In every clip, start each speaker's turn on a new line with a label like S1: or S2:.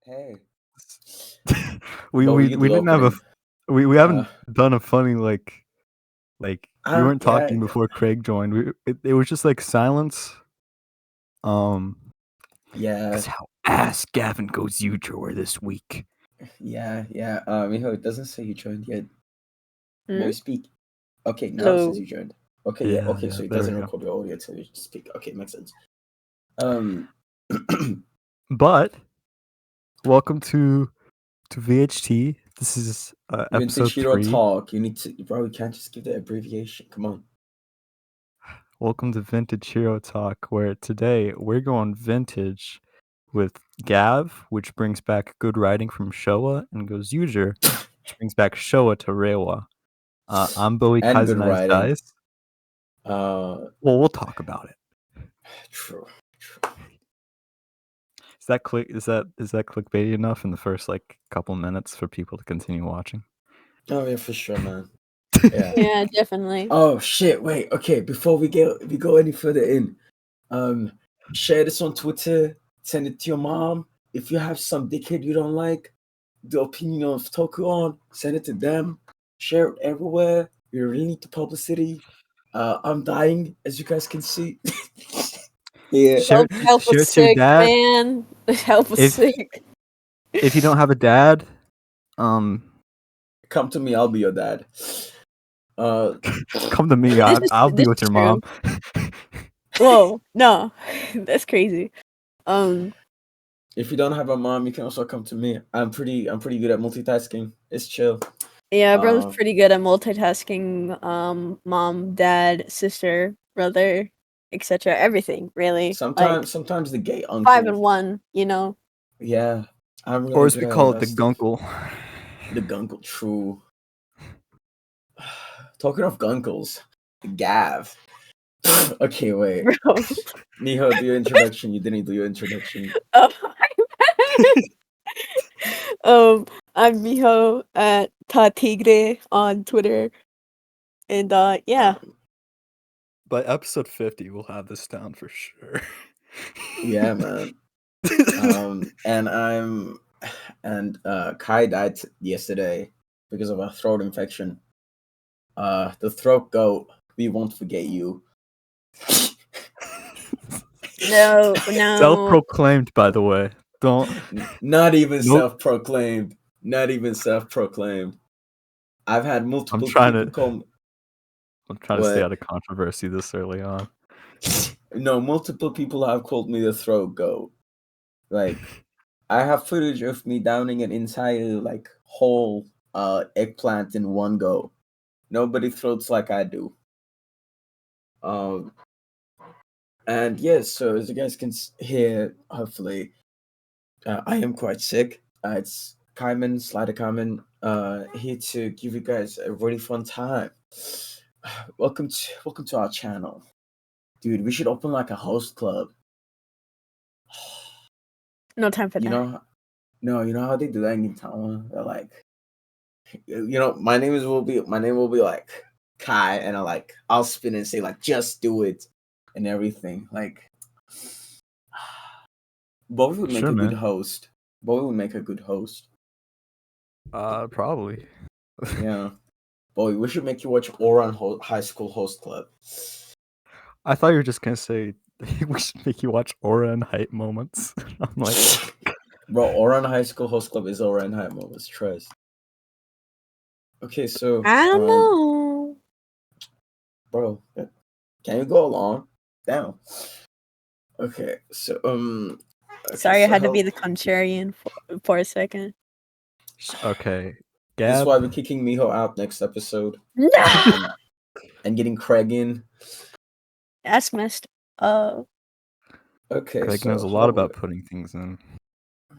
S1: Hey,
S2: we
S1: but
S2: we
S1: you do
S2: we
S1: the
S2: didn't have a
S1: opening.
S2: we
S1: Uh,
S2: haven't done a funny like we weren't
S1: yeah,
S2: talking before Craig joined. It was just like silence. Um,
S1: yeah,
S2: cause how ass Gavin goes Ujour this week.
S1: yeah. Mijo, it doesn't say you joined yet.
S3: Hmm?
S1: Boy, speak. Okay, now it says
S3: Hello.
S1: you joined. Okay, yeah, okay,
S2: Yeah,
S1: so it
S2: there we
S1: doesn't
S2: go.
S1: record your audio until you speak. Okay, makes sense.
S2: But welcome to VHT. This is episode
S1: Vintage Hero
S2: 3.
S1: Talk. You need to, bro. You can't just give the abbreviation. Come on.
S2: Welcome to Vintage Hero Talk, where today we're going vintage with Gav, which brings back good writing from Showa, and goes Ujour, which brings back Showa to Reiwa. I'm Bowie
S1: And good
S2: Kaizenai's
S1: writing.
S2: Dice. Well, we'll talk about it.
S1: True.
S2: Is that clickbaity enough in the first like couple minutes for people to continue watching?
S1: Oh yeah, for sure, man. Yeah.
S3: Yeah, definitely.
S1: Oh shit! Wait. Okay. Before we go any further in, share this on Twitter. Send it to your mom. If you have some dickhead you don't like, the opinion of Toku send it to them. Share it everywhere. We really need the publicity. I'm dying, as you guys can see. Yeah.
S2: Share
S3: Help
S2: share
S3: us
S2: it to your
S3: sick,
S2: dad.
S3: man. Help us
S2: If-
S3: sick.
S2: If you don't have a dad,
S1: Come to me. I'll be your dad.
S2: come to me. I'll be
S3: This
S2: with
S3: is
S2: your mom.
S3: Whoa, no, that's crazy.
S1: If you don't have a mom, you can also come to me. I'm pretty good at multitasking. It's chill.
S3: Yeah, bro's pretty good at multitasking. Mom, dad, sister, brother, etc. Everything, really.
S1: Sometimes the gay uncle.
S3: 5 in 1, you know.
S1: Yeah, I'm really
S2: Or as
S1: good
S2: we
S1: at
S2: call
S1: all
S2: it, the
S1: that stuff.
S2: gunkle.
S1: The gunkle, true. Talking of gunkles, Gav. Okay, wait.
S3: Bro.
S1: Miho, do your introduction. You didn't do your introduction.
S3: I'm Miho at Ta Tigre on Twitter. And yeah.
S2: By episode 50, we'll have this down for sure.
S1: Yeah, man. And Kai died yesterday because of a throat infection. The throat goat, we won't forget you.
S3: No.
S2: Self-proclaimed, by the way.
S1: Not even
S2: Nope.
S1: self-proclaimed. Not even self-proclaimed. I've had multiple
S2: I'm trying
S1: people call me.
S2: to stay out of controversy this early on.
S1: No, multiple people have called me the throat goat. Like, I have footage of me downing an entire like whole eggplant in one go. Nobody throats like I do. And yes, so as you guys can hear, hopefully, I am quite sick. It's Kaiman, Slider Kaiman, here to give you guys a really fun time. Welcome to our channel, dude. We should open like a host club.
S3: No time for that.
S1: You know how they do that in Gintama? They're like, my name will be like Kai, and I'll spin and say like, just do it, and everything. Like, Bobby would make a good host. Bobby would make a good host.
S2: Probably.
S1: Yeah. Boy, we should make you watch Oran High School Host Club.
S2: I thought you were just gonna say we should make you watch Aura and Hype moments. I'm like,
S1: bro, Oran High School Host Club is Oran Hype moments. Trust. Okay, so
S3: I don't know,
S1: bro. Can you go along? Damn. Okay, so
S3: Sorry, I had to be the contrarian for a second.
S2: Okay.
S1: This is why we're kicking Miho out next episode.
S3: No!
S1: And getting Craig in.
S3: That's messed up.
S1: Okay,
S2: Craig knows a lot about putting things in.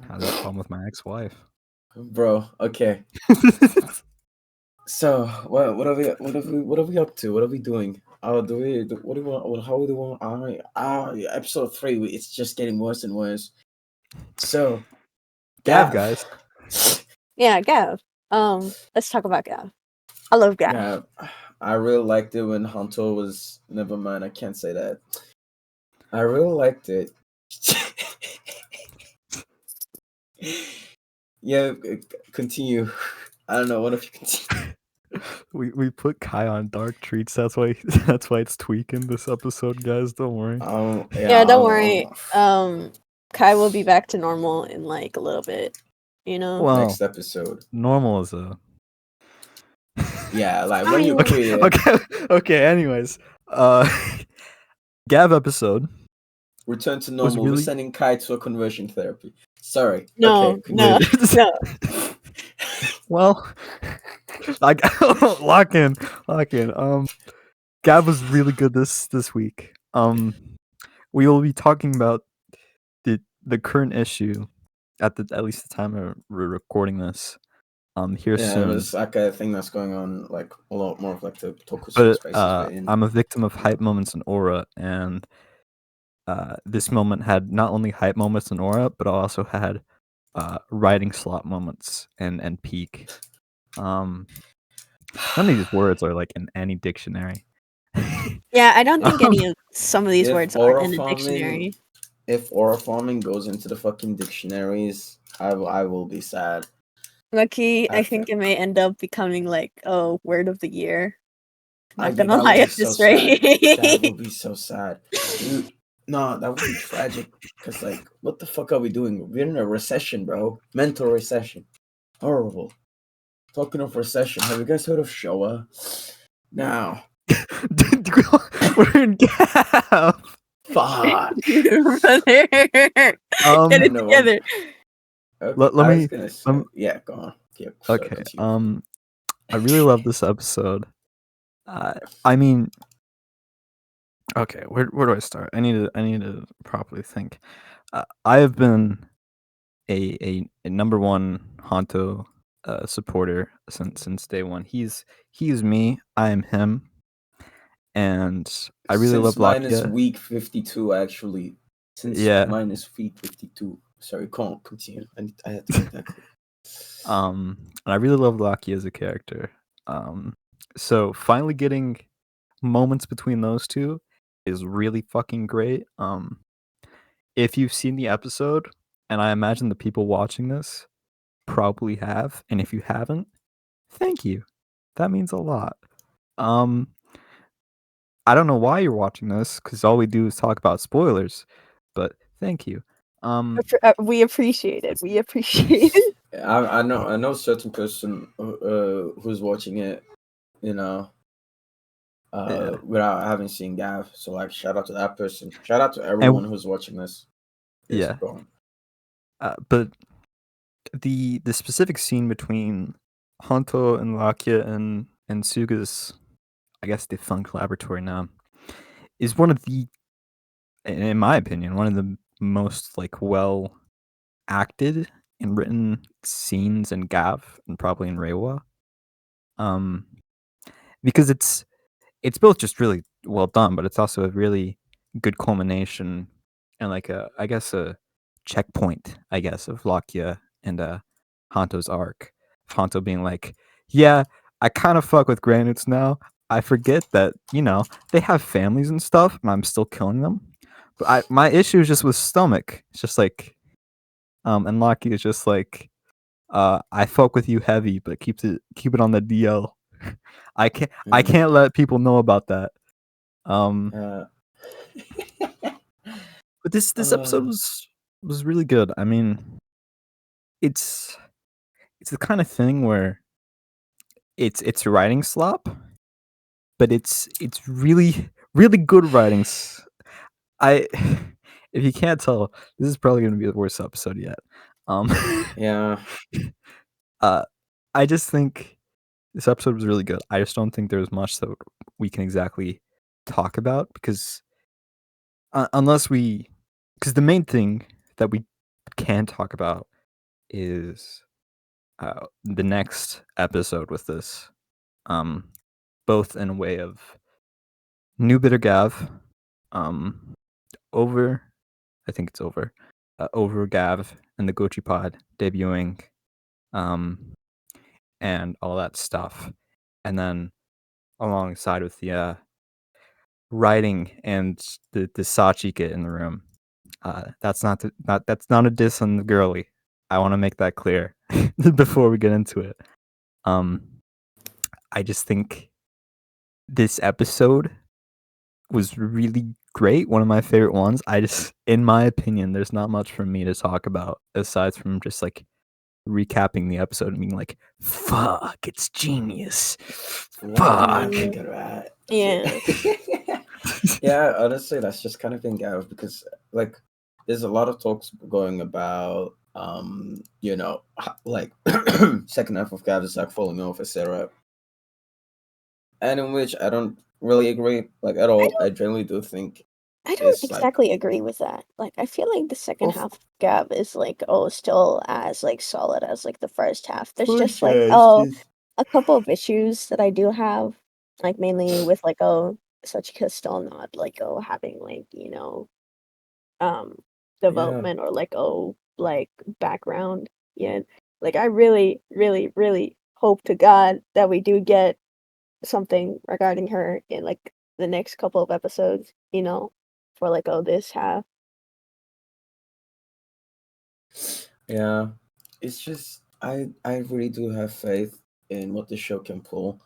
S2: I had that problem with my ex-wife.
S1: Bro, okay. So what are we up to? What are we doing? What do we want? How do we want? Episode 3. It's just getting worse and worse. So,
S2: Gav, guys.
S3: Yeah, Gav. Let's talk about Gav. I love Gav.
S1: Yeah, I really liked it when Hanto was. Never mind, I can't say that. I really liked it. Yeah, continue. I don't know. What if you continue?
S2: We put Kai on dark treats. That's why it's tweaking this episode, guys. Don't worry.
S3: Yeah, don't worry. Kai will be back to normal in like a little bit. You know.
S2: Well,
S1: Next episode.
S2: Normal is a.
S1: Yeah, like when you quit it.
S2: Okay. Anyways, Gav episode.
S1: Return to normal. We're sending Kai to a conversion therapy. Sorry.
S3: No,
S1: okay,
S3: no.
S2: Well, like lock in. Gav was really good this week. We will be talking about the current issue at least the time we're recording this. Here soon.
S1: Yeah, it's like a thing that's going on, like a lot more of like the
S2: tokusatsu spaces. I'm a victim of hype moments in Aura, and this moment had not only hype moments in Aura, but also had writing slot moments and peak. None of these words are like in any dictionary.
S3: Yeah, I don't think any of some of these words are in the dictionary.
S1: If aura farming goes into the fucking dictionaries, I will be sad.
S3: Lucky, I think it may end up becoming like word of the year. I'm not gonna lie at this rate.
S1: That would be so sad. Dude, no, that would be tragic. Because like, what the fuck are we doing? We're in a recession, bro. Mental recession. Horrible. Talking of recession, have you guys heard of Showa? Now.
S2: We're in Gav.
S1: Fuck.
S3: Brother. Get it together.
S1: Okay, yeah, go on. Yeah,
S2: okay. I really love this episode. I mean, okay, where do I start? I need to properly think. I have been a number one Hanto supporter since day one. He's me. I am him. And I really love Lakia.
S1: Minus week 52, actually. Since minus week 52. Sorry, can't continue. I had to make that clear.
S2: And I really love Lakia as a character. So finally getting moments between those two is really fucking great. If you've seen the episode, and I imagine the people watching this probably have, and if you haven't, thank you. That means a lot. I don't know why you're watching this, because all we do is talk about spoilers, but thank you.
S3: We appreciate it. We appreciate it.
S1: I know a certain person who's watching it, you know, without having seen Gav. So like, shout out to that person. Shout out to everyone who's watching this.
S2: Yeah. But the specific scene between Hanto and Lakia and Suga's, I guess, defunct laboratory now, is one of the, in my opinion, one of the most like well acted and written scenes in Gav and probably in Reiwa. Because it's both just really well done, but it's also a really good culmination and like a checkpoint, I guess, of Lakia and Hanto's arc. Hanto being like, yeah, I kind of fuck with Granuts now. I forget that, they have families and stuff, and I'm still killing them. But my issue is just with Stomach. It's just like, and Lakia is just like, I fuck with you heavy, but keep it on the DL. I can't let people know about that. But this episode was really good. I mean, it's the kind of thing where it's writing slop, but it's really really good writing. If you can't tell, this is probably going to be the worst episode yet.
S1: Yeah.
S2: I just think this episode was really good. I just don't think there's much that we can exactly talk about because because the main thing that we can talk about is the next episode with this, both in a way of New Bitter Gav, over Gav and the Gochi Pod debuting, and all that stuff, and then alongside with the writing and the Sachika in the room. That's not a diss on the girly. I want to make that clear before we get into it. I just think this episode was really great. One of my favorite ones. In my opinion, there's not much for me to talk about aside from just like recapping the episode and being like, "Fuck, it's genius."
S1: Wow,
S2: Fuck.
S1: look at that.
S3: Yeah.
S1: Yeah, honestly, that's just kind of been Gav because like there's a lot of talks going about like second half of Gav is like falling off, etc. And in which I don't really agree like at all. I generally do think
S3: I don't
S1: it's like
S3: exactly agree with that. Like, I feel like the second
S1: of
S3: half of Gab is like, still as like solid as like the first half. There's
S1: course,
S3: just like,
S1: yeah, it's just
S3: a couple of issues that I do have, like mainly with like, Sachika still not like, having like, um,
S1: yeah.
S3: development or like, like background yet. Like, I really, really, really hope to God that we do get something regarding her in like the next couple of episodes, for like, this half.
S1: Yeah, it's just I really do have faith in what the show can pull.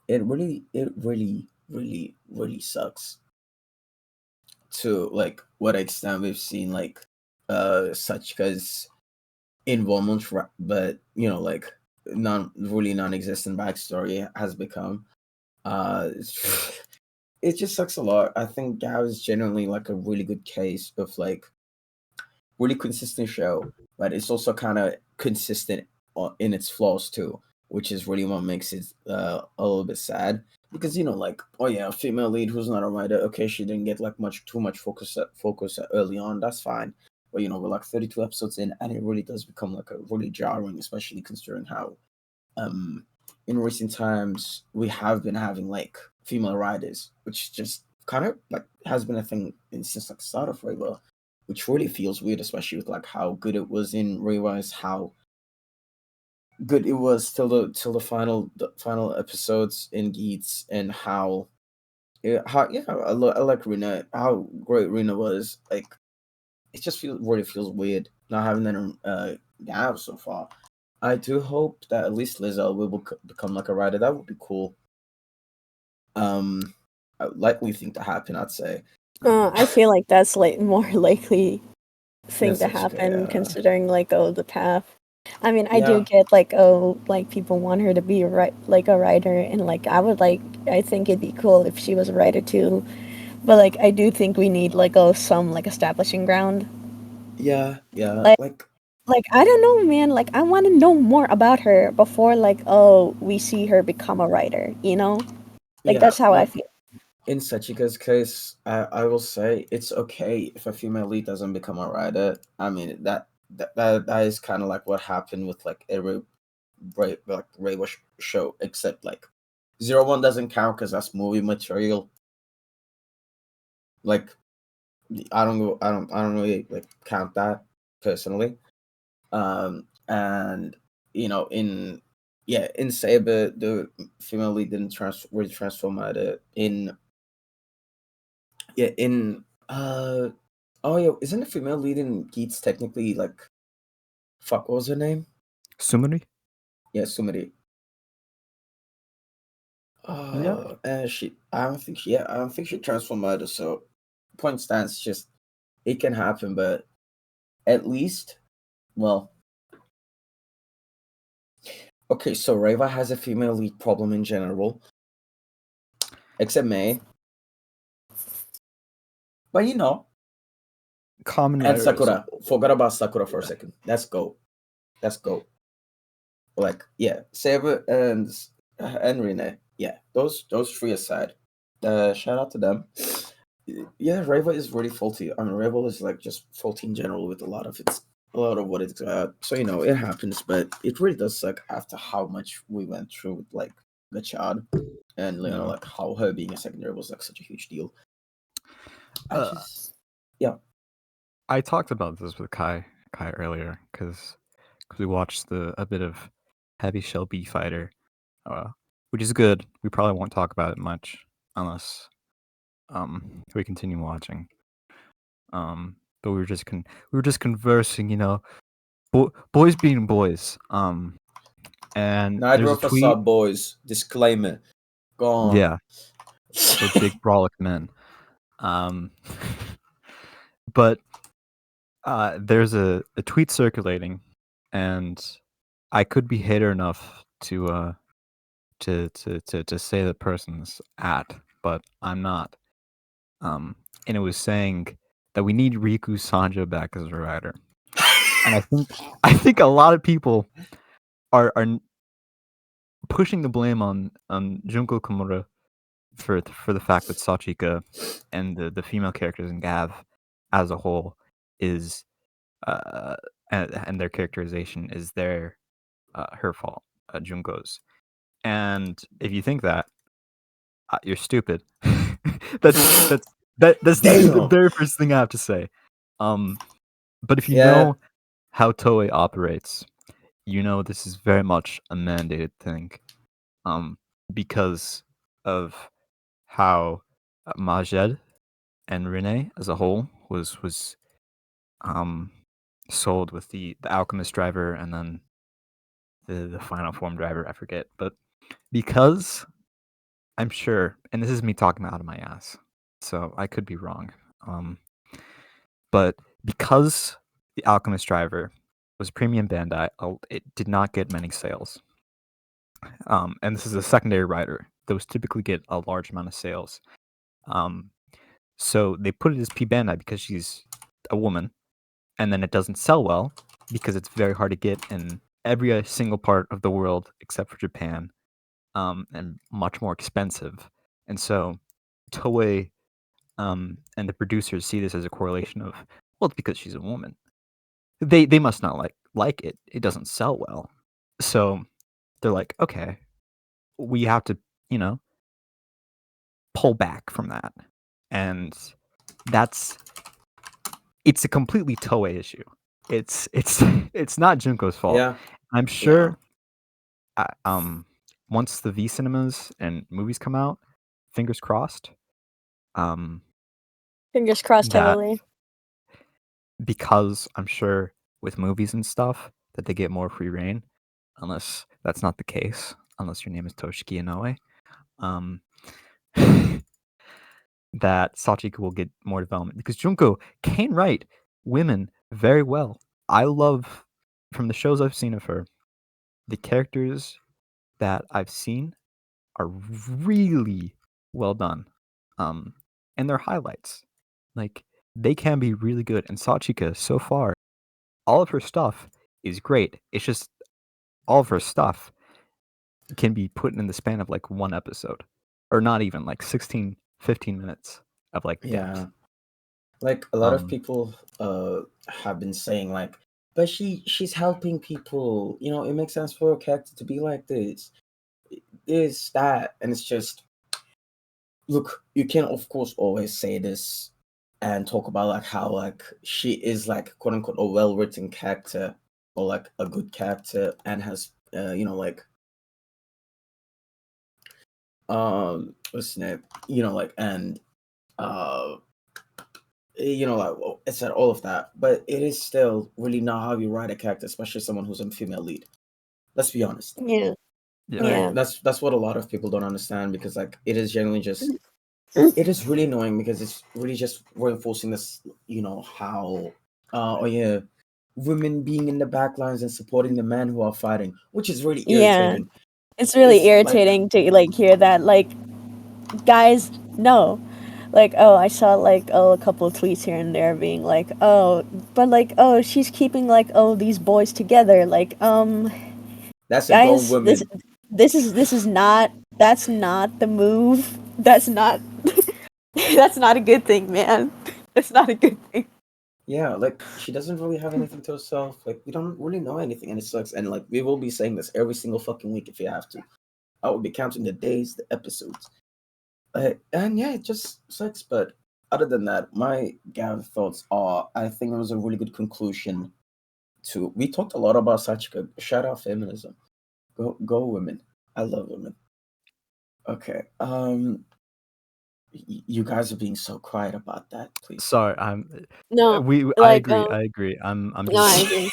S1: It really sucks to like what extent we've seen like such as involvement, but like non-existent backstory has become. It just sucks a lot. I think Gao is genuinely like a really good case of like really consistent show, but it's also kind of consistent in its flaws too, which is really what makes it a little bit sad. Because like, oh yeah, a female lead who's not a writer. Okay, she didn't get like too much focus early on. That's fine, but we're like 32 episodes in, and it really does become like a really jarring, especially considering how um in recent times we have been having like female writers, which just kind of like has been a thing since like the start of Raylo, which really feels weird, especially with like how good it was in Rerise, how good it was till the final episodes in Geats, and I like Rena, how great Rena was. Like it just really feels weird not having that now so far. I do hope that at least Lizelle will become like a writer. That would be cool. I would likely thing to happen, I'd say.
S3: I feel like that's like more likely thing
S1: That's
S3: to
S1: such a
S3: happen
S1: yeah.
S3: considering like, the path. I mean, I do
S1: Yeah.
S3: get like, like people want her to be like a writer, and like I think it'd be cool if she was a writer too. But like I do think we need like, some like establishing ground.
S1: Yeah, yeah.
S3: Like
S1: Like
S3: like I don't know, man. Like I want to know more about her before like, we see her become a writer. Like
S1: yeah,
S3: that's how I
S1: like
S3: feel.
S1: in Sachika's case, I will say it's okay if a female lead doesn't become a writer. I mean that is kind of like what happened with like every Reiwa show, except like 01 doesn't count because that's movie material. Like I don't really like count that personally. And in in Saber the female lead didn't really transform either. In oh yeah, isn't the female lead in Geats technically like fuck? What was her name?
S2: Sumari?
S1: Yeah, Sumiri.
S2: Yeah.
S1: And I don't think she transformed either. So point stands, just it can happen, but at least, well, okay. So Reva has a female lead problem in general, except May. But
S2: Common
S1: and
S2: writer as a
S1: Sakura.
S2: whole.
S1: Forgot about Sakura for a
S2: Yeah.
S1: second. Let's go. Let's go. Like yeah, Saber and Rene. Yeah, those three aside. Shout out to them. Yeah, Reva is really faulty. I mean, Reva is like just faulty in general with a lot of what it's so it happens, but it really does suck after how much we went through with like the child, and
S2: Yeah.
S1: like how her being a secondary was like such a huge deal. I
S2: Uh,
S1: just yeah.
S2: I talked about this with Kai earlier because we watched a bit of Heavy Shell B Fighter, which is good. We probably won't talk about it much unless we continue watching. But we were just conversing, boys being boys. And
S1: Neither
S2: there's a
S1: of us are
S2: tweet.
S1: boys. Disclaimer. Go on.
S2: Yeah, we're big brolic men. But there's a tweet circulating, and I could be hater enough to say the person's at, but I'm not. And it was saying that we need Riku Sanjo back as a writer, and I think a lot of people are pushing the blame on Junko Komura for the fact that Sachika and the female characters in Gav as a whole is and their characterization is her fault, Junko's. And if you think that, you're stupid. that's the
S1: Damn.
S2: very first thing I have to say. But if you
S1: Yeah.
S2: know how Toei operates, you know this is very much a mandated thing. Because of how Majed and Rene as a whole was sold with the Alchemist driver and then the final form driver, I forget. But because I'm sure, and this is me talking out of my ass, so I could be wrong. But because the Alchemist driver was premium Bandai, it did not get many sales. And this is a secondary writer. Those typically get a large amount of sales. So they put it as P Bandai because she's a woman, and then it doesn't sell well because it's very hard to get in every single part of the world except for Japan, and much more expensive. And so Toei and the producers see this as a correlation of, well, it's because she's a woman. They must not like it. It doesn't sell well. So they're like, okay, we have to, pull back from that. And it's a completely Toei issue. It's not Junko's fault.
S1: Yeah.
S2: I'm sure once the V cinemas and movies come out, fingers crossed,
S3: Fingers crossed
S2: that
S3: heavily.
S2: because I'm sure with movies and stuff that they get more free reign, unless that's not the case, unless your name is Toshiki Inoue, that Sachika will get more development because Junko can write women very well. I love, from the shows I've seen of her, the characters that I've seen are really well done. And they're highlights. Like, they can be really good. And Sachika, so far, all of her stuff is great. It's just all of her stuff can be put in the span of like one episode. Or not even, like 16, 15 minutes of like depth.
S1: Yeah. Like a lot of people have been saying like, but she's helping people. It makes sense for a character to be like this. Is that, and it's just, look, you can of course always say this and talk about like how like she is like quote unquote a well-written character or like a good character and has like what's the name, like, and like, well, it's said all of that, but it is still really not how you write a character, especially someone who's a female lead. Let's be honest.
S3: Yeah.
S1: Like, that's what a lot of people don't understand, because like it is generally just, it is really annoying because it's really just reinforcing this, how women being in the back lines and supporting the men who are fighting, which is really irritating.
S3: Yeah. It's really
S1: It's like-
S3: irritating to like hear that, like, guys, no. Like, oh, I saw like a couple of tweets here and there being like, oh, but like, oh, she's keeping like, oh, these boys together. Like,
S1: That's a
S3: guys,
S1: grown woman.
S3: this is not, that's not the move. That's not that's not a good thing, man. That's not a good thing.
S1: Yeah, like she doesn't really have anything to herself. Like, we don't really know anything, and it sucks. And like, we will be saying this every single fucking week if you have to. I will be counting the days, the episodes. And yeah, it just sucks. But other than that, my Gav thoughts are, I think it was a really good conclusion to. We talked a lot about Sachika. Shout out feminism. Go women. I love women. Okay. You guys are being so quiet about that, please.
S2: Sorry,
S3: No,
S2: I
S3: like,
S2: agree. I agree. I'm
S3: no, I
S2: just
S3: agree.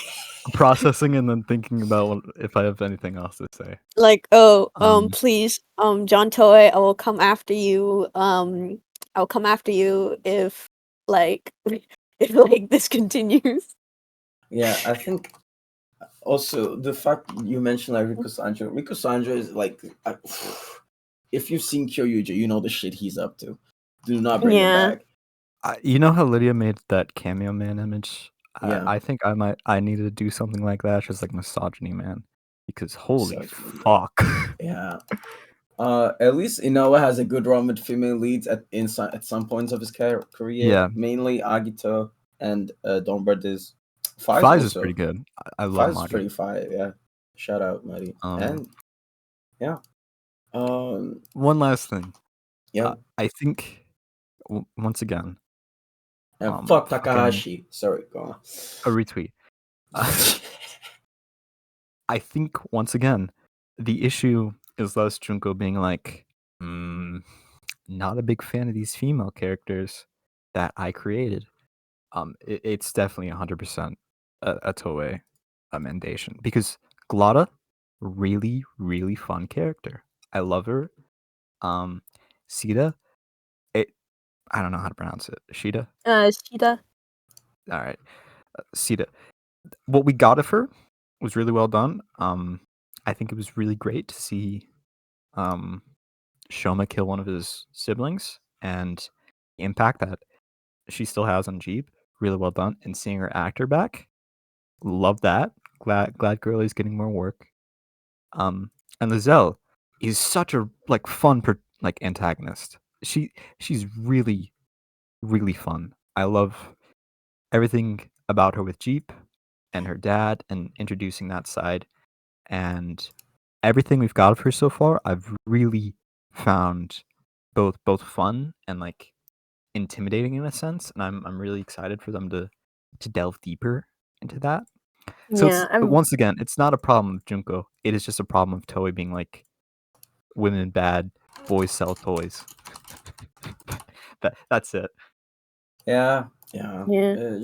S2: processing and then thinking about if I have anything else to say.
S3: Like,
S2: Um,
S3: please, John Toei, I will come after you. I'll come after you if like if like this continues.
S1: Yeah, I think also the fact you mentioned like Rico Sanjo. Rico Sanjo is like, if you've seen Kyoryuja, you know the shit he's up to. Do not bring him
S3: Yeah.
S1: back.
S2: you know how Lydia made that cameo man image?
S1: Yeah.
S2: I think I need to do something like that, just like misogyny man, because holy
S1: Misogyny man.
S2: fuck.
S1: Yeah. At least Inoue has a good run with female leads at some points of his career.
S2: Yeah.
S1: Mainly Agito and Don Verdes.
S2: Fives is pretty good. I love
S1: Fives is
S2: Madi.
S1: pretty fire. Yeah. Shout out, Madi. And yeah.
S2: One last thing.
S1: Yeah.
S2: I think once again.
S1: And fuck Takahashi. Sorry, go on.
S2: A retweet. I think once again, the issue is less Junko being like, not a big fan of these female characters that I created. It's definitely 100% a Toei amendation, because Glotta, really, really fun character. I love her. Sita, I don't know how to pronounce it. Shida?
S3: Shida.
S2: All right. Sita. What we got of her was really well done. I think it was really great to see Shoma kill one of his siblings, and the impact that she still has on Jeep. Really well done. And seeing her actor back, love that. Glad Girlie's getting more work. And Lizelle is such a like fun like antagonist. She's really, really fun. I love everything about her with Jeep and her dad and introducing that side, and everything we've got of her so far I've really found both fun and like intimidating in a sense, and I'm really excited for them to delve deeper into that. So once again, it's not a problem of Junko, it is just a problem of Toei being like, women bad, boys sell toys. That's it.
S1: Yeah.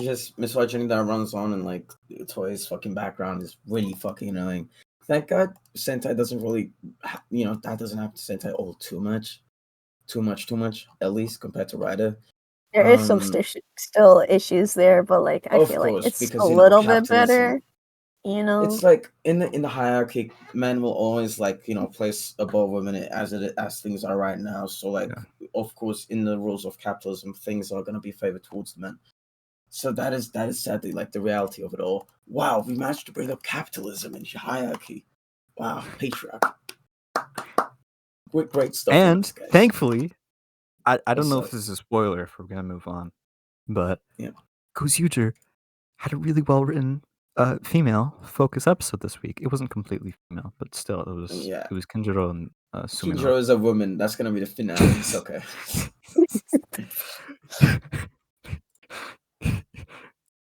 S1: Just misogyny that runs on, and like Toei's fucking background is really fucking annoying. Thank God Sentai doesn't really, that doesn't happen to Sentai all too much, at least compared to Rider.
S3: There is some still issues there, but like I feel like it's
S1: because,
S3: a little bit better.
S1: It's like in the hierarchy, men will always like place above women as things are right now. So like, of course, in the rules of capitalism, things are gonna be favored towards the men. So that is sadly like the reality of it all. Wow, we managed to bring up capitalism and hierarchy. Wow, patriarchy. Great stuff.
S2: And
S1: this,
S2: thankfully, I don't know if this is a spoiler if we're gonna move on, but Kozuger had a really well written female focus episode this week. It wasn't completely female, but still, it was Kinjiro and Sumino.
S1: Kinjiro is a woman. That's gonna be the finale. It's okay.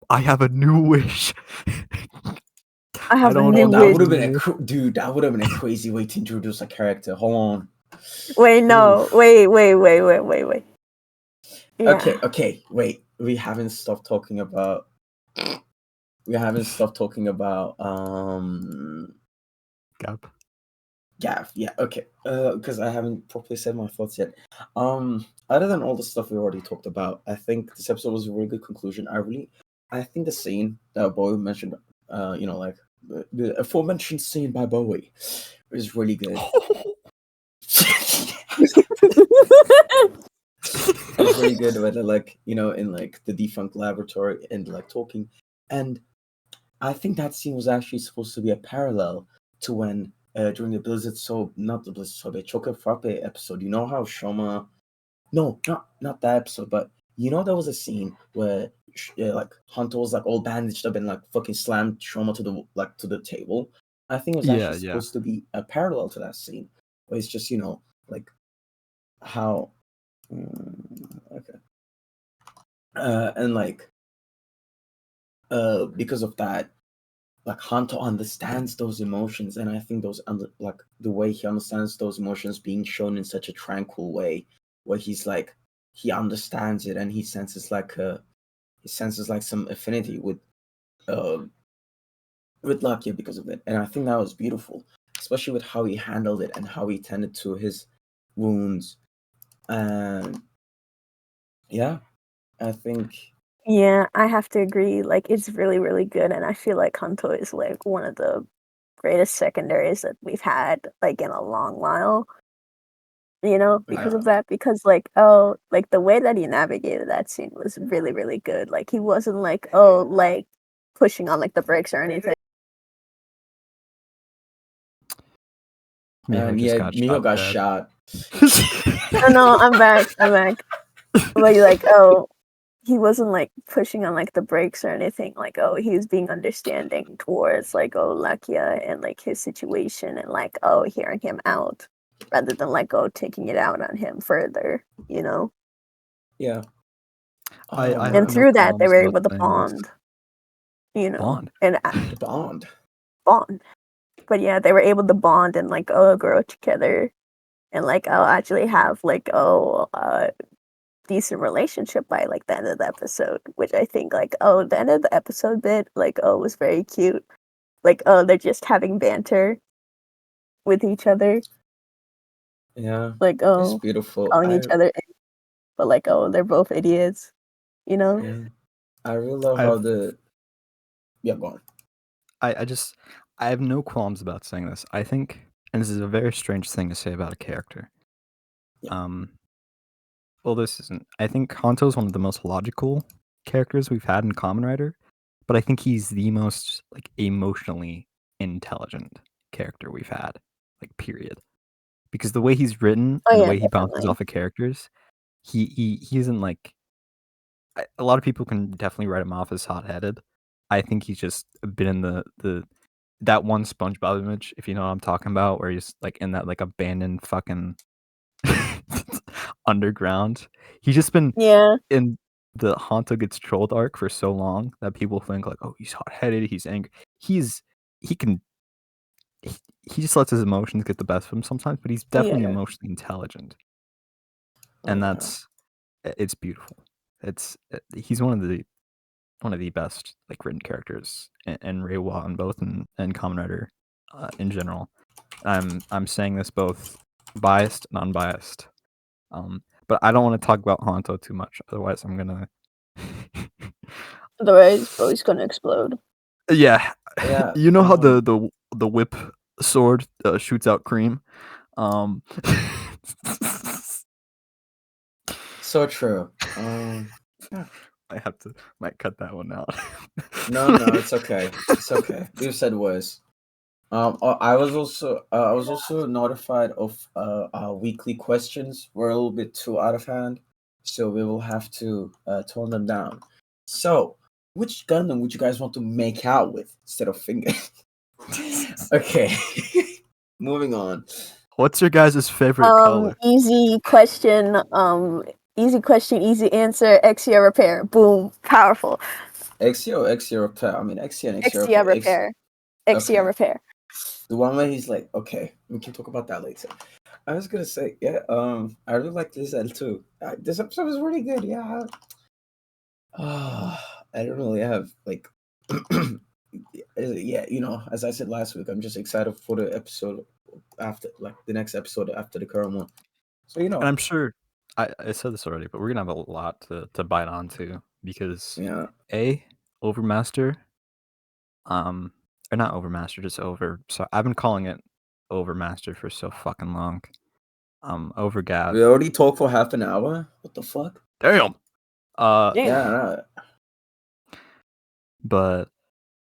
S2: I have a new wish.
S3: I have a new wish.
S1: That would have been dude. That would have been a crazy way to introduce a character. Hold on.
S3: Wait, no. Wait.
S1: Yeah. Okay. Wait. We haven't stopped talking about. Gav. Yeah. Okay. Because I haven't properly said my thoughts yet. Other than all the stuff we already talked about, I think this episode was a really good conclusion. I think the scene that Bowie mentioned, like the aforementioned scene by Bowie, is really good. It's really good when they're like, in like the defunct laboratory and like talking. And I think that scene was actually supposed to be a parallel to when during the the Chocolate Frappe episode, you know how Shoma, no, not that episode, but there was a scene where like Hunter was like all bandaged up and like fucking slammed Shoma to the table. I think it was actually supposed to be a parallel to that scene, where it's just like how okay, and like because of that, like Hunter understands those emotions, and I think like the way he understands those emotions being shown in such a tranquil way, where he's like he understands it and he senses like some affinity with with Lakia because of it, and I think that was beautiful, especially with how he handled it and how he tended to his wounds, and yeah, I think
S3: Yeah, I have to agree. Like, it's really, really good, and I feel like Kanto is like one of the greatest secondaries that we've had like in a long while. Because of that. Because like the way that he navigated that scene was really, really good. Like he wasn't like like pushing on like the brakes or anything.
S2: Miho just got
S1: Miho
S2: shot
S1: got
S2: dead.
S1: shot.
S3: Oh no, I'm back. Like he wasn't like pushing on like the brakes or anything. Like he was being understanding towards like Lakia and like his situation and like hearing him out rather than like taking it out on him further.
S1: Yeah.
S2: I
S3: And
S2: have no
S3: through that they
S2: qualms
S3: were
S2: about
S3: able to
S2: saying this. Bond.
S3: and
S1: The bond.
S3: bond. But yeah, they were able to bond and like grow together and like actually have like decent relationship by like the end of the episode, which I think like the end of the episode bit like was very cute. Like they're just having banter with each other,
S1: Yeah.
S3: like
S1: It's beautiful.
S3: calling each other, but like they're both idiots,
S1: Yeah. I really love how the go on.
S2: I have no qualms about saying this. I think, and this is a very strange thing to say about a character.
S1: Yeah.
S2: Well, this isn't. I think Kanto is one of the most logical characters we've had in Kamen Rider, but I think he's the most like emotionally intelligent character we've had, like period. Because the way he's written and the way he bounces off of characters, he isn't like. A lot of people can definitely write him off as hot-headed. I think he's just been in the that one SpongeBob image, if you know what I'm talking about, where he's like in that like abandoned fucking underground. He's just been in the Hanto gets trolled arc for so long that people think like, oh, he's hot-headed, he's angry. He just lets his emotions get the best of him sometimes, but he's definitely emotionally intelligent, and it's beautiful. He's one of the best like written characters in Reiwa and both and Kamen Rider in general. I'm saying this both biased and unbiased. But I don't want to talk about Hanto too much, otherwise I'm gonna.
S3: Otherwise, bro's gonna explode.
S2: Yeah. You know how the whip sword shoots out cream.
S1: So true.
S2: I might cut that one out.
S1: No, it's okay. It's okay. We've said worse. I was also notified of our weekly questions were a little bit too out of hand, so we will have to tone them down. So, which Gundam would you guys want to make out with instead of finger? Okay, moving on.
S2: What's your guys' favorite color?
S3: Easy question, easy answer. Exia repair. Boom, powerful.
S1: Exia repair. I mean Exia and
S3: Exia repair. Exia repair.
S1: The one where he's like, okay, we can talk about that later. I was gonna say, I really like this L too. This episode was really good. Yeah. I don't really have like, yeah, as I said last week, I'm just excited for the episode after, like the next episode after the current one. So
S2: and I'm sure I said this already, but we're gonna have a lot to bite onto because Overmaster, or not Overmaster, just Over. So I've been calling it Overmaster for so fucking long. Overgav.
S1: We already talked for half an hour. What the fuck?
S2: Damn.
S1: Yeah.
S2: But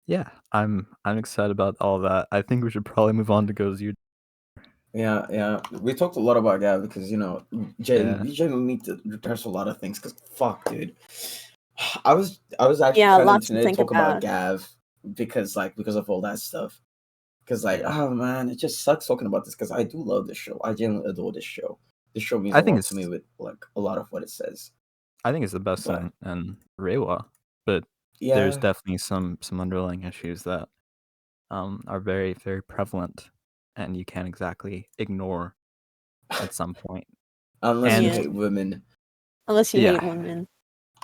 S2: yeah, I'm excited about all that. I think we should probably move on to Gozu.
S1: Yeah. We talked a lot about Gav because we generally need to rehearse a lot of things. Because fuck, dude, I was actually kind of to talk about Gav because of all that stuff. Because oh man, it just sucks talking about this because I do love this show. I genuinely adore this show. This show means a lot to me with like a lot of what it says.
S2: I think it's the best in Reiwa, but there's definitely some underlying issues that are very, very prevalent and you can't exactly ignore at some point.
S1: Unless you hate women.
S3: Unless you hate women.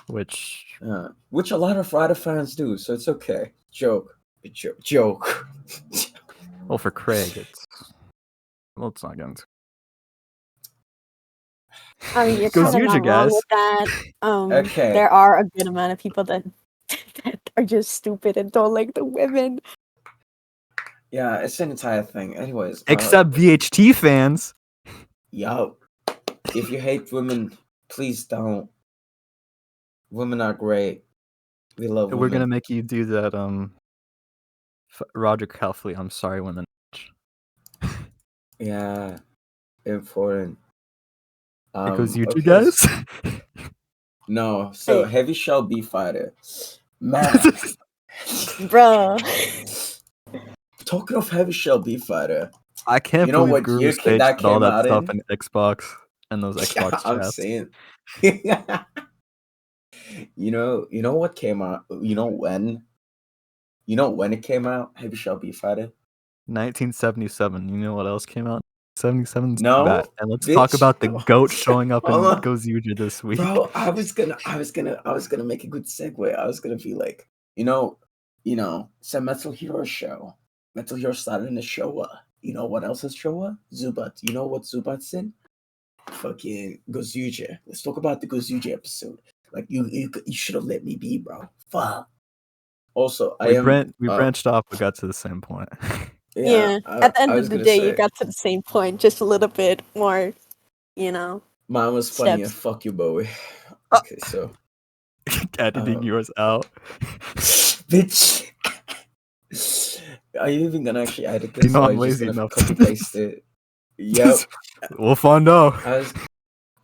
S2: Which
S1: a lot of Rider fans do, so it's okay. Joke. Joke.
S2: Well, for Craig, it's not going to.
S3: I mean, you're
S2: Goes
S3: kind of
S2: Yuja,
S3: not wrong
S2: guys.
S3: with that.
S1: Okay.
S3: There are a good amount of people that that are just stupid and don't like the women.
S1: Yeah, it's an entire thing. Anyways,
S2: Except VHT fans.
S1: yo, if you hate women, please don't. Women are great. We love women.
S2: We're gonna make you do that. Roger Calfley. I'm sorry, women.
S1: Yeah, important.
S2: It goes Yuja,
S1: okay,
S2: guys.
S1: No, so
S3: Hey.
S1: Heavy Shell Beef Fighter. Man,
S3: Bro.
S1: talking of Heavy Shell Beef Fighter,
S2: I can't
S1: You know
S2: believe
S1: what
S2: Guru
S1: year
S2: Stage
S1: that
S2: did all
S1: came
S2: that
S1: out
S2: stuff
S1: in?
S2: in Xbox and those Xbox
S1: I'm
S2: chats.
S1: saying. you know what came out? You know when it came out? Heavy Shell Beef Fighter.
S2: 1977. You know what else came out? 77's
S1: No,
S2: that. And let's talk
S1: bitch.
S2: about the goat showing up in
S1: Hold on.
S2: Goes Yuja this week.
S1: Bro, I was gonna make a good segue. I was gonna be like, it's a Metal Hero show. Metal Hero started in the Showa. You know what else is Showa? Zubat. You know what Zubat's in? Fucking Gozuja. Let's talk about the Gozuja episode. Like you should have let me be, bro. Fuck. Also,
S2: we branched off, but got to the same point.
S3: Yeah. At the end of the day, you got to the same point, just a little bit more,
S1: Mine was funnier.
S3: steps.
S1: Fuck you, Bowie. Okay, so
S2: Editing yours out.
S1: bitch. Are you even gonna actually edit this?
S2: You know
S1: or
S2: I'm
S1: are you just
S2: lazy
S1: gonna
S2: enough.
S1: copy paste it? Yep.
S2: We'll find out.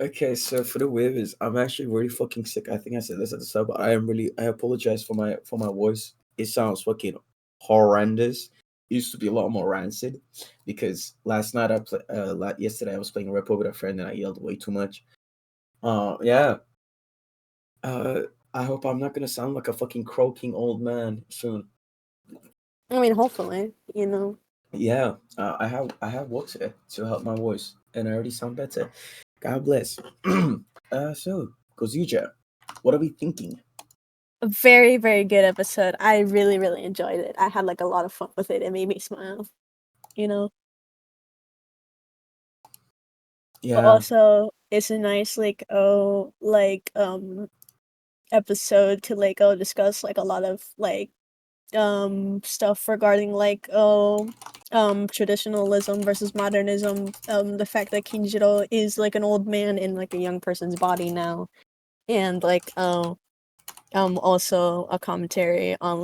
S1: Okay, so for the viewers, I'm actually really fucking sick. I think I said this at the start, but I apologize for my voice. It sounds fucking horrendous. It used to be a lot more rancid because last night yesterday I was playing Repo with a friend and I yelled way too much. Yeah. I hope I'm not gonna sound like a fucking croaking old man soon.
S3: I mean, hopefully,
S1: Yeah, I have water to help my voice, and I already sound better. God bless. So Gozuja, what are we thinking?
S3: A very, very good episode. I really, really enjoyed it. I had like a lot of fun with it. It made me smile. But
S1: Yeah,
S3: also it's a nice episode to discuss like a lot of stuff regarding traditionalism versus modernism, the fact that Kinjiro is like an old man in like a young person's body now, and also a commentary on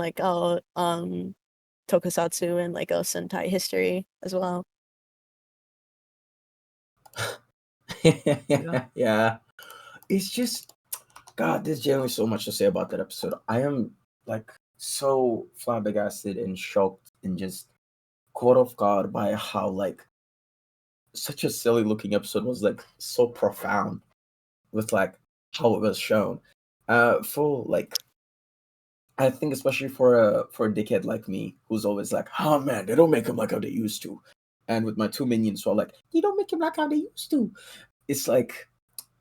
S3: tokusatsu and Sentai history as well.
S1: yeah. It's just God. There's generally so much to say about that episode. I am like so flabbergasted and shocked and just caught off guard by how like such a silly looking episode was like so profound with like how it was shown. For like I think especially for a dickhead like me who's always like, oh man, they don't make him like how they used to. And with my two minions who are like, you don't make him like how they used to. It's like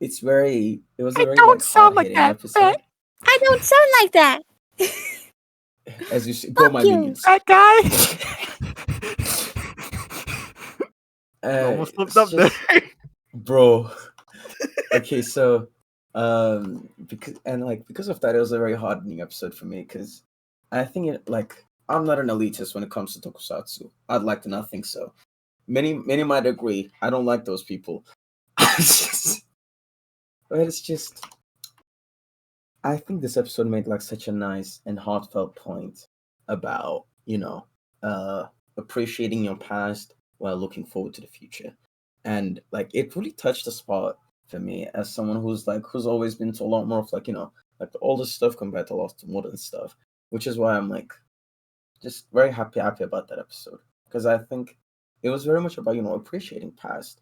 S1: it was a very hard-hitting episode.
S3: I don't sound like that.
S1: As you see, go my minions.
S2: That guy.
S1: Almost
S2: flipped up there.
S1: Bro. Okay, so because of that, it was a very hardening episode for me because I think I'm not an elitist when it comes to tokusatsu. I'd like to not think so. Many might agree. I don't like those people. But it's just I think this episode made like such a nice and heartfelt point about appreciating your past while looking forward to the future, and like it really touched the spot for me as someone who's always been to a lot more of like the older stuff compared to a lot of the modern stuff, which is why I'm like just very happy about that episode because I think it was very much about appreciating past,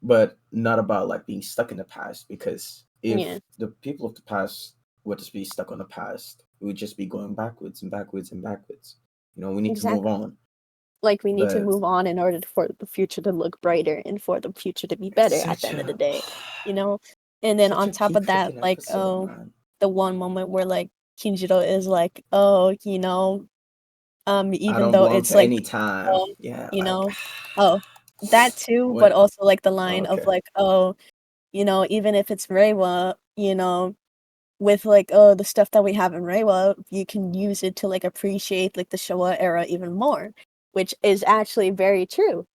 S1: but not about like being stuck in the past because if the people of the past were to be stuck on the past, we would just be going backwards and backwards and backwards. We need to move on.
S3: Like we need to move on in order for the future to look brighter and for the future to be better at the end of the day, And then on top of that, the one moment where like Kinjiro is like, oh,
S1: I
S3: even
S1: don't
S3: though
S1: belong
S3: it's
S1: to
S3: like,
S1: any time.
S3: um,
S1: Yeah,
S3: you
S1: like
S3: know, oh, that too, but
S1: when
S3: also like the line of
S1: okay.
S3: like, oh, even if it's Reiwa, with like the stuff that we have in Reiwa, you can use it to like appreciate like the Showa era even more, which is actually very true.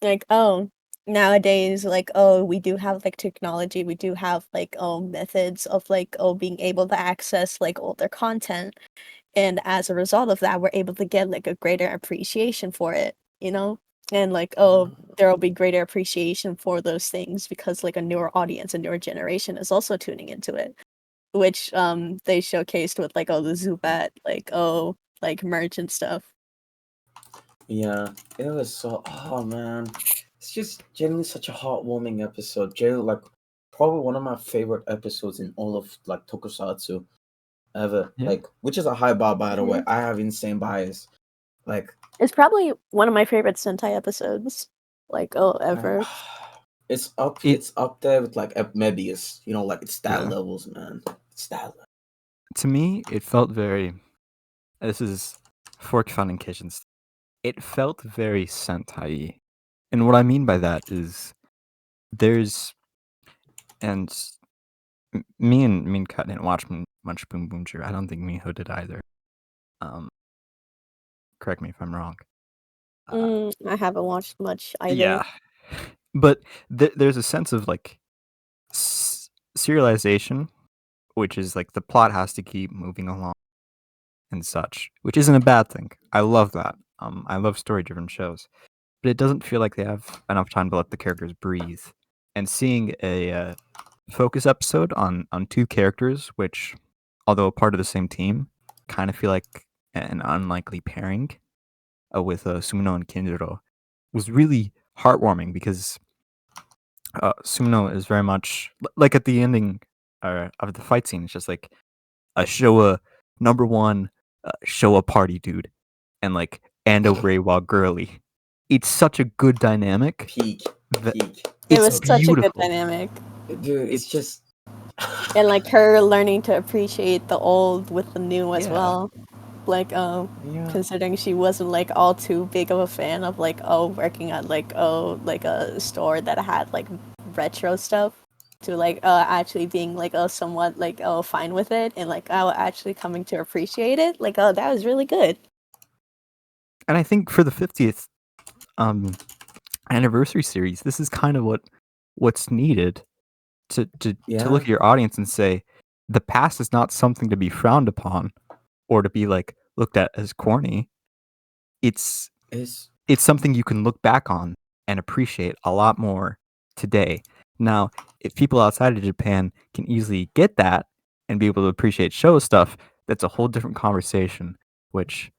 S3: Like, oh, nowadays, like, oh, we do have like technology, we do have like methods of like being able to access like older content, and as a result of that, we're able to get like a greater appreciation for it, and like, oh, there will be greater appreciation for those things because like a newer audience, a newer generation is also tuning into it, which they showcased with like, oh, the Zubat, like, oh, like merch and stuff.
S1: Yeah, it was so. Oh man, it's just genuinely such a heartwarming episode. Genuinely, like probably one of my favorite episodes in all of like Tokusatsu ever.
S2: Yeah.
S1: Like, which is a high bar, by the way.
S3: Mhm.
S1: I have insane bias. Like,
S3: It's probably one of my favorite Sentai episodes, like, oh, ever.
S1: it's up.
S2: It
S1: It's up there with like Mebius. Like it's that
S2: Yeah.
S1: levels, man. It's that level.
S2: To me, it felt very. This is fork fun kitchens. It felt very Sentai, and what I mean by that is there's and me and Kat didn't watch much Boom Boom Jir. I don't think Miho did either. Um, correct me if I'm wrong.
S3: I haven't watched much either.
S2: Yeah, but there's a sense of like serialization, which is like the plot has to keep moving along and such, which isn't a bad thing. I love that. I love story-driven shows, but it doesn't feel like they have enough time to let the characters breathe. And seeing a focus episode on two characters, which, although a part of the same team, kind of feel like an unlikely pairing with Sumino and Kinjiro, was really heartwarming because Sumino is very much like at the ending of the fight scene. It's just like a Showa number one Showa party dude, and like and a Reiwa girly. It's such a good dynamic.
S1: Peak.
S2: That
S1: Peak.
S3: It
S2: it's
S3: was such a good
S2: beautiful.
S3: dynamic.
S1: Dude, it's just.
S3: And like her learning to appreciate the old with the new as
S2: Yeah.
S3: well. Like,
S1: Yeah.
S3: considering she wasn't like all too big of a fan of like, working at like, like a store that had like retro stuff, to like actually being like somewhat like fine with it, and like actually coming to appreciate it. Like, that was really good.
S2: And I think for the 50th anniversary series, this is kind of what's needed to
S1: Yeah.
S2: look at your audience and say the past is not something to be frowned upon or to be like looked at as corny. It's something you can look back on and appreciate a lot more today. Now, if people outside of Japan can easily get that and be able to appreciate show stuff, that's a whole different conversation, which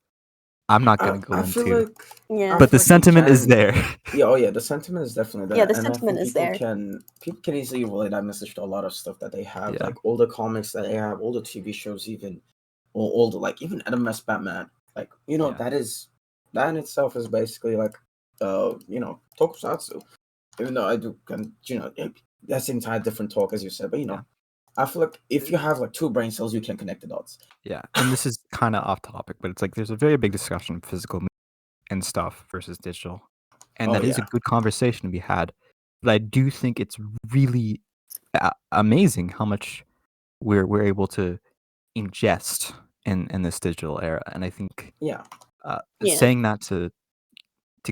S2: I'm not going to go
S1: I feel
S2: into.
S1: like.
S3: Yeah.
S2: But the
S1: we
S2: sentiment is
S1: can-
S2: there.
S1: Yeah, oh yeah, the sentiment is definitely there.
S3: Yeah, the
S1: and
S3: sentiment
S1: I think
S3: is there.
S1: people can easily relate that message to a lot of stuff that they have,
S2: Yeah.
S1: like all the comics that they have, all the TV shows, even, or all the like even Adam West Batman. Like
S2: Yeah.
S1: that in itself is basically like tokusatsu. Even though I do that's the entire different talk as you said, but
S2: Yeah.
S1: I feel like if you have like two brain cells, you can connect the dots.
S2: Yeah, and this is kind of off topic, but it's like there's a very big discussion of physical and stuff versus digital, and
S1: Oh,
S2: that is a
S1: yeah.
S2: good conversation to be had. But I do think it's really amazing how much we're able to ingest in this digital era, and I think
S1: Yeah.
S3: Yeah.
S2: saying that to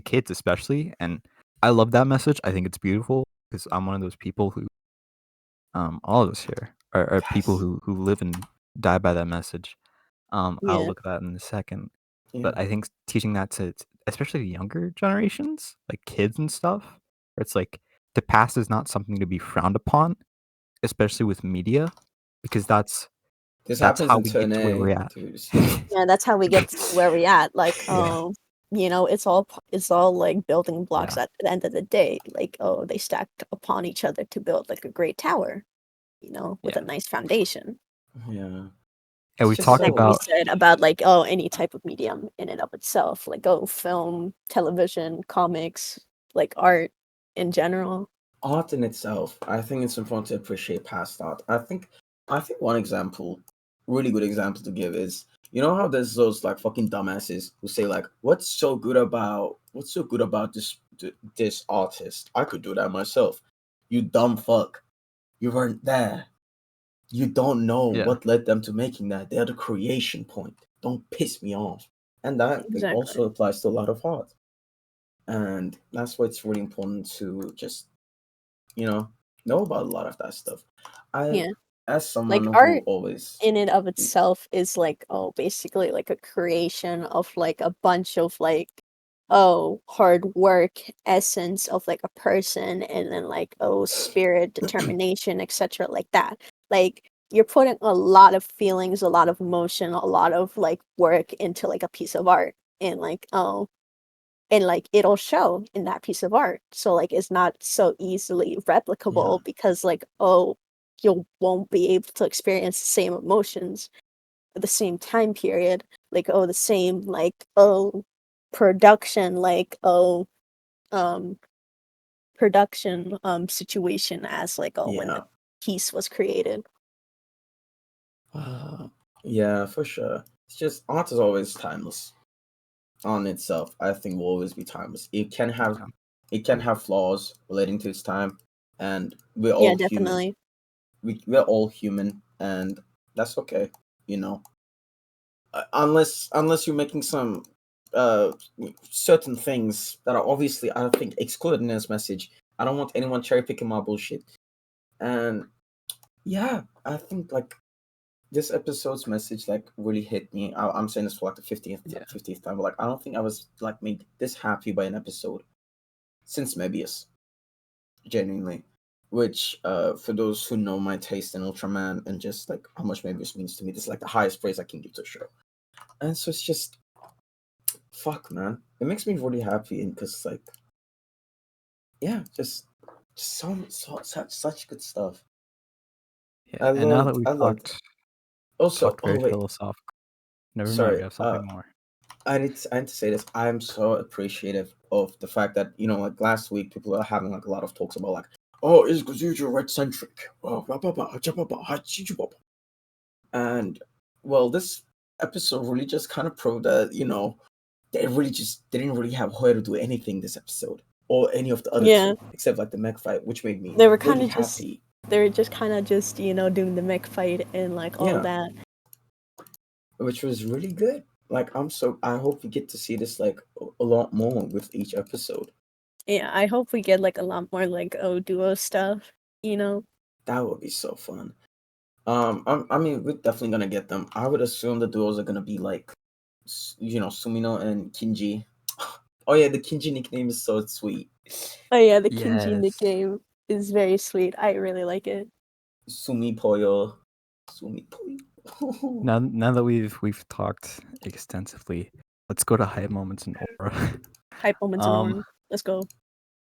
S2: kids especially, and I love that message. I think it's beautiful because I'm one of those people who, all of us here are people
S1: Yes.
S2: who live and die by that message. I'll
S3: Yeah.
S2: look at that in a second.
S1: Yeah.
S2: But I think teaching that to especially younger generations, like kids and stuff, where it's like the past is not something to be frowned upon, especially with media, because that's
S1: This happens
S2: how
S1: in
S2: we
S1: turn
S2: get to where we're at.
S3: Yeah, that's how we get to where we at. Like,
S1: Yeah.
S3: it's all like building blocks
S2: Yeah.
S3: at the end of the day. Like, they stacked upon each other to build like a great tower, with a
S2: Yeah.
S3: nice foundation.
S1: Yeah.
S2: And we
S1: just
S2: talked
S3: Like we
S2: about
S3: said about like, any type of medium in and of itself, like film, television, comics, like art in general.
S1: Art in itself. I think it's important to appreciate past art. I think one example, really good example to give is You know how there's those like fucking dumbasses who say like, what's so good about this artist? I could do that myself. You dumb fuck. You weren't there. You don't know
S2: Yeah.
S1: what led them to making that. They're the creation point. Don't piss me off. And that
S3: Exactly.
S1: also applies to a lot of art. And that's why it's really important to just, know about a lot of that stuff.
S3: Yeah.
S1: As someone who
S3: art
S1: always
S3: in and of itself is like, basically like a creation of like a bunch of like, hard work, essence of like a person, and then like, spirit, determination, etc. like that. Like, you're putting a lot of feelings, a lot of emotion, a lot of like work into like a piece of art, and like, and like it'll show in that piece of art. So like it's not so easily replicable because like, you won't be able to experience the same emotions at the same time period, like, the same like, production, like, um production situation as like, when the piece was created.
S1: Yeah, for sure. It's just art is always timeless on itself. I think will always be timeless. It can have flaws relating to its time, and we're all
S3: Yeah,
S1: human.
S3: definitely.
S1: We're all human, and that's okay. Unless you're making some certain things that are obviously, I think, excluded in this message. I don't want anyone cherry picking my bullshit. And yeah, I think like this episode's message like really hit me. I'm saying this for like the 50th time, but like I don't think I was like made this happy by an episode since Mebius, genuinely. Which for those who know my taste in Ultraman and just like how much Mebius means to me, this is like the highest praise I can give to a show. And so it's just fuck, man, it makes me really happy, and because like just such good stuff.
S2: Yeah, and now that we've talked very philosophical. Never mind, we have something more.
S1: I need to say this. I'm so appreciative of the fact that, like last week, people are having like a lot of talks about like, oh, is Gozuja right centric? And well, this episode really just kind of proved that, they didn't really have Hoya to do anything this episode, or any of the other two, except like the mech fight, which made me
S3: they were
S1: really
S3: happy. They were just kind of just, doing the mech fight and like all that,
S1: which was really good. Like I hope we get to see this like a lot more with each episode.
S3: Yeah, I hope we get like a lot more like duo stuff,
S1: That would be so fun. I mean, we're definitely gonna get them. I would assume the duos are gonna be like, Sumino and Kinji. Oh yeah, the Kinji nickname is so sweet.
S3: Oh yeah, the Kinji nickname is very sweet. I really like it.
S1: Sumipoyo.
S2: Now that we've talked extensively, let's go to hype moments in Aura.
S3: Hype moments in Aura. Let's go.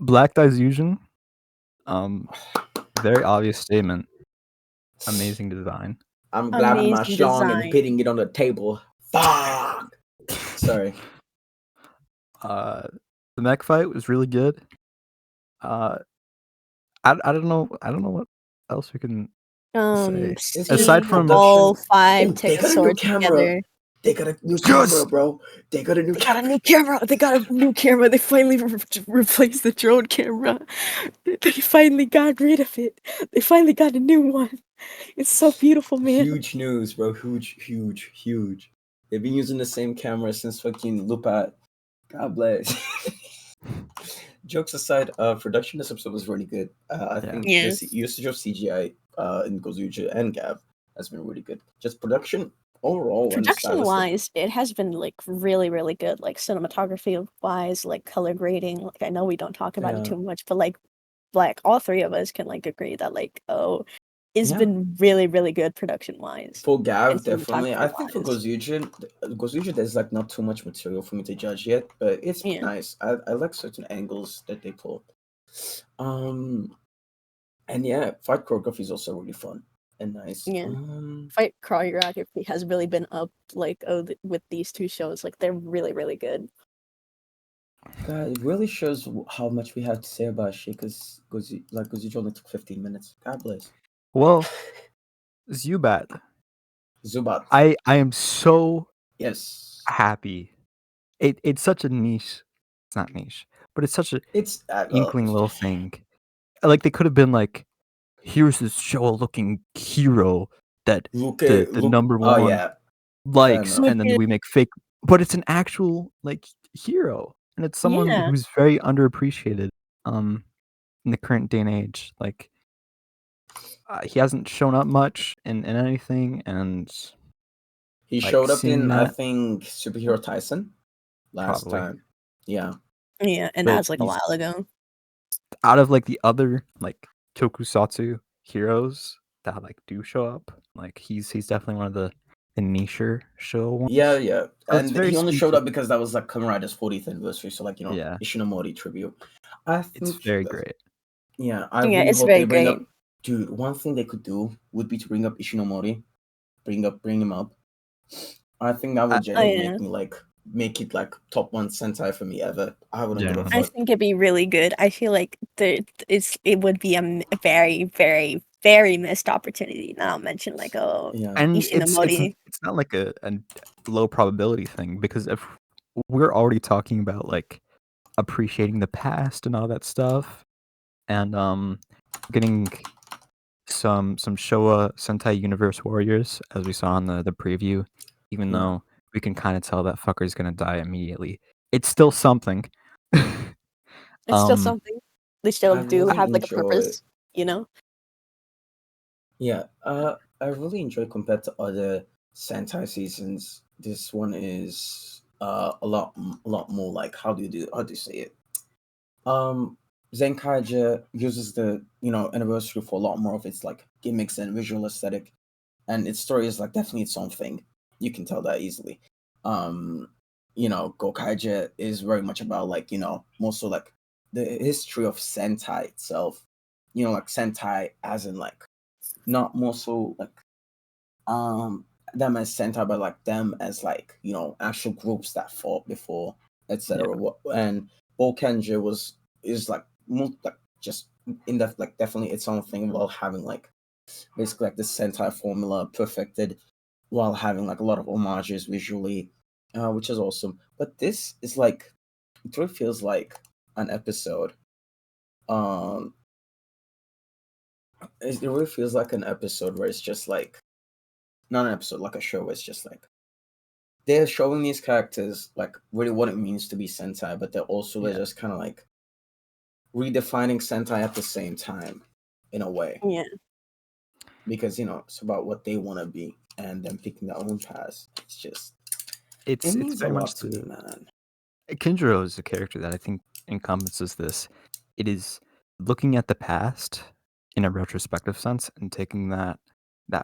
S2: Black Daisugen. Very obvious statement. Amazing design.
S1: I'm grabbing my schlong and hitting it on the table. Fuck. Sorry.
S2: The mech fight was really good. I don't know what else we can say. Aside from
S3: all five take a sword together.
S1: They got a new camera, bro. They got a new camera.
S3: They got a new camera. They finally replaced the drone camera. They finally got rid of it. They finally got a new one. It's so beautiful, man.
S1: Huge news, bro. Huge. They've been using the same camera since fucking Lupat. God bless. Jokes aside, production this episode was really good. I think the usage of CGI in Gozuja and Gav has been really good. Just production overall.
S3: Production-wise, it has been like really, really good. Like cinematography-wise, like color grading. Like I know we don't talk about it too much, but like all three of us can like agree that like it's been really, really good production-wise.
S1: For Gav, definitely. I think for Gozuja, there's like not too much material for me to judge yet, but it's nice. I like certain angles that they pull. And fight choreography is also really fun and nice.
S3: Yeah, fight choreography has really been up. Like with these two shows, like they're really, really good.
S1: God, it really shows how much we have to say about shit. Because Gozuja only took 15 minutes. God bless.
S2: Well, Zubat.
S1: Zubat.
S2: I am so
S1: Yes.
S2: happy. It's such a niche. It's not niche, but it's such a
S1: It's
S2: inkling little thing. Like they could have been like, here's this show-looking hero that
S1: Luke.
S2: the number
S1: Oh
S2: one
S1: yeah.
S2: likes,
S1: enough.
S2: and then we make fake. But it's an actual like hero, and it's someone
S3: Yeah.
S2: who's very underappreciated. In the current day and age, like he hasn't shown up much in anything, and
S1: He
S2: like
S1: showed up
S2: seeing
S1: in, I
S2: that
S1: think, Superhero Tyson last
S2: probably,
S1: time. Yeah.
S3: Yeah, and
S2: but
S3: that's like a
S2: he's
S3: while ago.
S2: out of like the other like tokusatsu heroes that like do show up. Like he's definitely one of the nicher show ones.
S1: Yeah, yeah.
S2: So it's
S1: And
S2: very
S1: he only
S2: sweet
S1: showed
S2: to-
S1: up because that was like Kamen Rider's 40th anniversary. So like,
S2: Yeah,
S1: Ishinomori tribute. I
S2: it's
S1: think
S2: very great.
S1: yeah, I
S3: Yeah,
S1: really
S3: it's
S1: hope
S3: very
S1: they bring
S3: great.
S1: up, dude, one thing they could do would be to bring up Ishinomori. Bring him up. I think that would
S2: I-
S1: genuinely
S3: yeah.
S1: make me like make it like top 1 Sentai for me ever. I wouldn't give a
S2: Genuinely.
S3: I
S1: fuck.
S3: think it'd be really good. I feel like it would be a very, very, very missed opportunity. Not mention like
S1: Yeah.
S2: And it's
S3: Ishinomori.
S2: not like a low probability thing, because if we're already talking about like appreciating the past and all that stuff, and getting some Showa Sentai Universe Warriors, as we saw in the preview, even
S1: Yeah.
S2: though we can kind of tell that fucker's gonna die immediately, it's still something.
S3: It's still something. They still
S1: I
S3: do
S1: really
S3: have like a
S1: enjoy
S3: purpose, you know?
S1: Yeah, I really enjoy compared to other Sentai seasons. This one is a lot more like how do you say it? Zenkaija uses the anniversary for a lot more of its like gimmicks and visual aesthetic, and its story is like definitely its own thing. You can tell that easily. Gokaija is very much about like more so like the history of Sentai itself. Like Sentai as in like not more so like them as Sentai, but like them as like actual groups that fought before, etc. And Bokenja is like more like just in that like definitely its own thing while having like basically like the Sentai formula perfected while having like a lot of homages visually, which is awesome. But this is like it really feels like an episode. It really feels like an episode where it's just like not an episode, like a show where it's just like they're showing these characters like really what it means to be Sentai, but they're also just kind of like redefining Sentai at the same time in a way.
S3: Yeah.
S1: Because it's about what they want to be and them picking their own paths. It's just
S2: It's
S1: it means a
S2: very
S1: lot
S2: much
S1: to me, man.
S2: Kinjiro is a character that I think encompasses this. It is looking at the past in a retrospective sense and taking that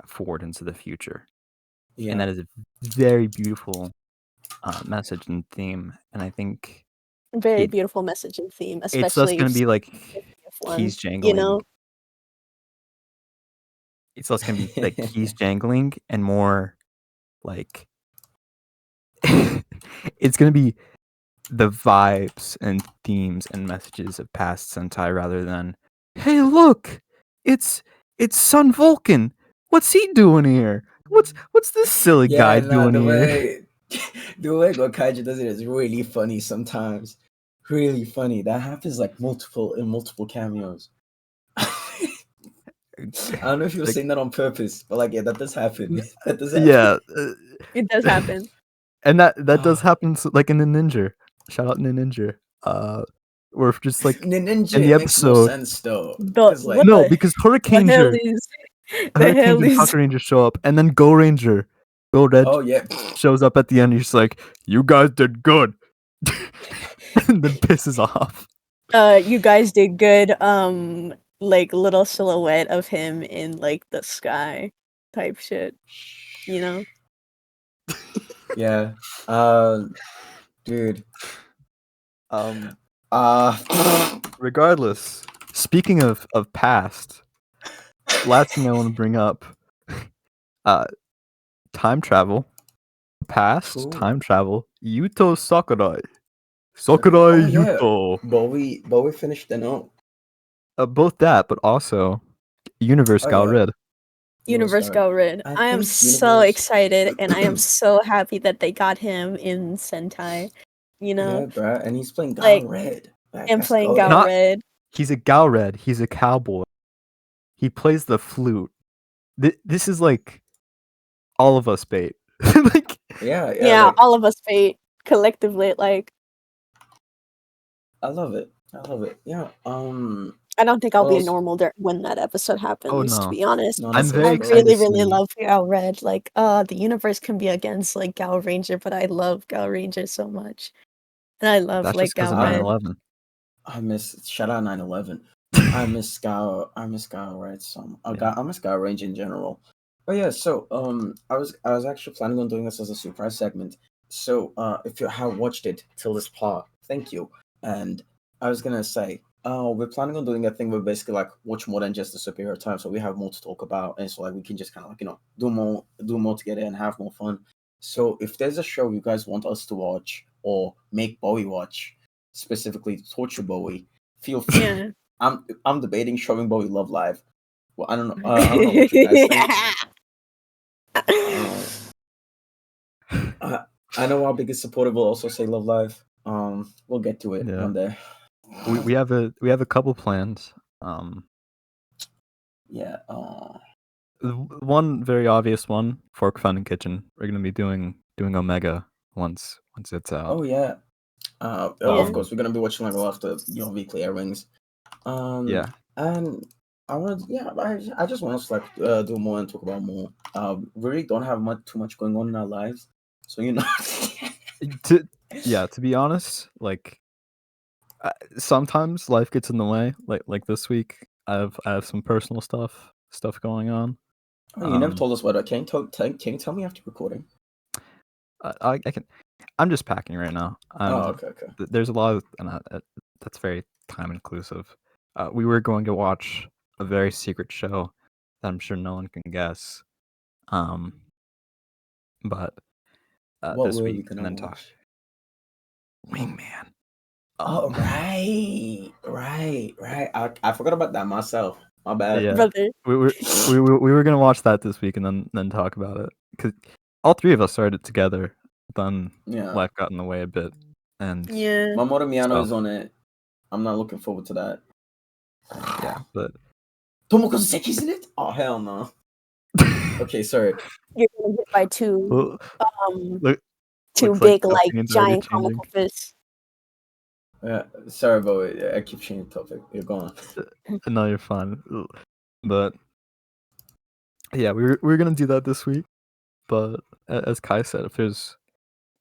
S2: forward into the future.
S1: Yeah.
S2: And that is a very beautiful message and theme. And I think
S3: Very beautiful message and theme,
S2: it's less
S3: especially
S2: going to be like
S3: one,
S2: keys jangling.
S3: you know?
S2: It's less going to be like keys jangling and more like it's going to be the vibes and themes and messages of past Sentai rather than, hey, look, it's Sun Vulcan. What's he doing here? What's this silly guy doing here?
S1: The way Gokaija does it is really funny sometimes. Really funny. That happens like in multiple cameos. I don't know if you were saying that on purpose, but like, yeah, that does happen. That does happen.
S2: Yeah,
S3: It does happen.
S2: and that does happen like in the Ninja. Shout out Ninja. We're just like
S1: Ninja
S2: in the
S1: makes no
S2: episode.
S1: sense though.
S3: What
S2: No,
S3: the-
S2: because
S3: the
S2: Hurricane
S3: hell is
S2: Hurricane and Pocket Ranger show up, and then Go Ranger, Go Red
S1: Oh yeah.
S2: shows up at the end. He's like, "You guys did good," and then pisses off.
S3: You guys did good. Like little silhouette of him in like the sky type shit, you know?
S1: Yeah. Dude.
S2: Regardless, speaking of past, last thing I want to bring up, time travel, past
S1: Cool.
S2: time travel. Yuto Sakurai,
S1: Oh, yeah.
S2: Yuto.
S1: But we finished the note.
S2: Both that, but also Universe
S1: Oh,
S2: got
S1: yeah.
S2: rid.
S3: Universe
S1: Star.
S3: Got Rid.
S1: I
S3: I am
S1: think
S3: so
S1: Universe-
S3: excited, and I am so happy that they got him in Sentai. You know,
S1: Yeah, bruh. And he's playing
S3: Like,
S1: Gal Red. Like,
S3: and
S1: that's
S3: playing
S1: goated.
S3: Gal
S2: Not-
S3: Red.
S2: He's a Galred. He's a cowboy. He plays the flute. This is like all of us bait. Like
S1: Yeah,
S3: Yeah,
S1: like,
S3: all of us fate collectively. Like,
S1: I love it. Yeah.
S3: I don't think I'll
S1: What
S3: be a
S1: else?
S3: normal when that episode happens.
S2: no.
S3: To be honest,
S1: No,
S2: I'm
S1: that's
S2: very
S3: I
S2: excited
S3: really,
S2: to
S3: really
S2: see-
S3: love Gal Red. Like, the universe can be against like Gal Ranger, but I love Gal Ranger so much, and I love
S2: That's
S3: like
S2: just because
S3: Gal
S2: of
S1: Red.
S2: 9/11.
S1: I miss shout out 9/11. I miss Gal Red some. I miss Gal Range in general. But yeah, so I was actually planning on doing this as a surprise segment. So if you have watched it till this part, thank you. And I was gonna say, we're planning on doing a thing where basically like watch more than just the superhero time, so we have more to talk about, and so like we can just kind of like do more together and have more fun. So if there's a show you guys want us to watch or make Bowie watch, specifically Torture Bowie, feel free.
S3: Yeah.
S1: I'm debating showing Bowie Love Live. Well, I don't know. I don't know what you guys think. I know our biggest supporter will also say Love Live. We'll get to it
S2: Yeah.
S1: one day.
S2: We have a couple plans.
S1: Yeah.
S2: One very obvious one, Fork Fun and Kitchen. We're gonna be doing Omega once it's out.
S1: Oh yeah.
S3: Yeah.
S1: Of course, we're gonna be watching like a lot of the weekly airings.
S2: Yeah.
S1: And I just want us to like do more and talk about more. We really don't have too much going on in our lives, so
S2: To be honest, like sometimes life gets in the way. Like this week, I have some personal stuff going on.
S1: Oh, you never told us what. Can you tell me after recording?
S2: I can. I'm just packing right now.
S1: Okay.
S2: There's a lot of that's very time inclusive. We were going to watch a very secret show that I'm sure no one can guess. But
S1: What
S2: this
S1: were we
S2: week
S1: gonna
S2: and then talk.
S1: watch?
S2: Wingman.
S1: Oh right. I forgot about that myself. My bad.
S2: Yeah.
S3: Brother.
S2: we were gonna watch that this week and then talk about it because all three of us started together. Then
S1: Yeah.
S2: life got in the way a bit, and
S3: Yeah.
S1: Mamoru Miyano
S2: So-
S1: is on it. I'm not looking forward to that.
S2: yeah, but
S1: Tomoko Seki's in it? Oh hell no. Okay, sorry.
S3: You're gonna get by two
S2: Well, look,
S3: two
S2: looks like
S3: big like
S2: opinions are already
S3: giant comical fists.
S1: Yeah, sorry, but I keep changing the topic. You're going.
S2: no, you're fine. But yeah, we were gonna do that this week. But as Kai said, if there's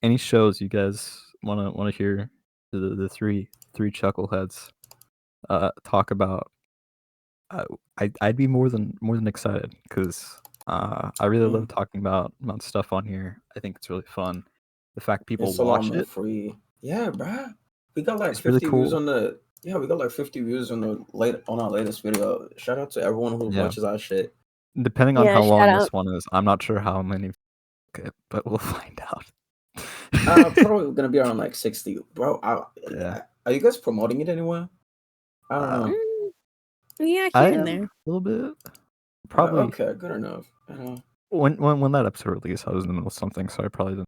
S2: any shows you guys wanna hear the three chuckleheads talk about, I'd be more than excited because I really love talking about stuff on here. I think it's really fun. The fact people
S1: It's so
S2: watch
S1: long
S2: it.
S1: free. Yeah, bruh. We got like
S2: It's
S1: 50
S2: really
S1: views
S2: cool.
S1: on the. Yeah, we got like 50 views on our latest video. Shout out to everyone who
S2: Yeah.
S1: watches our shit.
S2: Depending on
S3: Yeah,
S2: how long
S3: shout
S2: this one is, I'm not sure how many, but we'll find out.
S1: Probably gonna be around like 60, bro.
S2: Yeah.
S1: Are you guys promoting it anywhere? I don't know.
S3: Yeah,
S2: I
S3: here
S2: am
S3: and there.
S2: a little bit. Probably
S1: Okay, good enough.
S2: when that episode released, I was in the middle of something, so I probably didn't.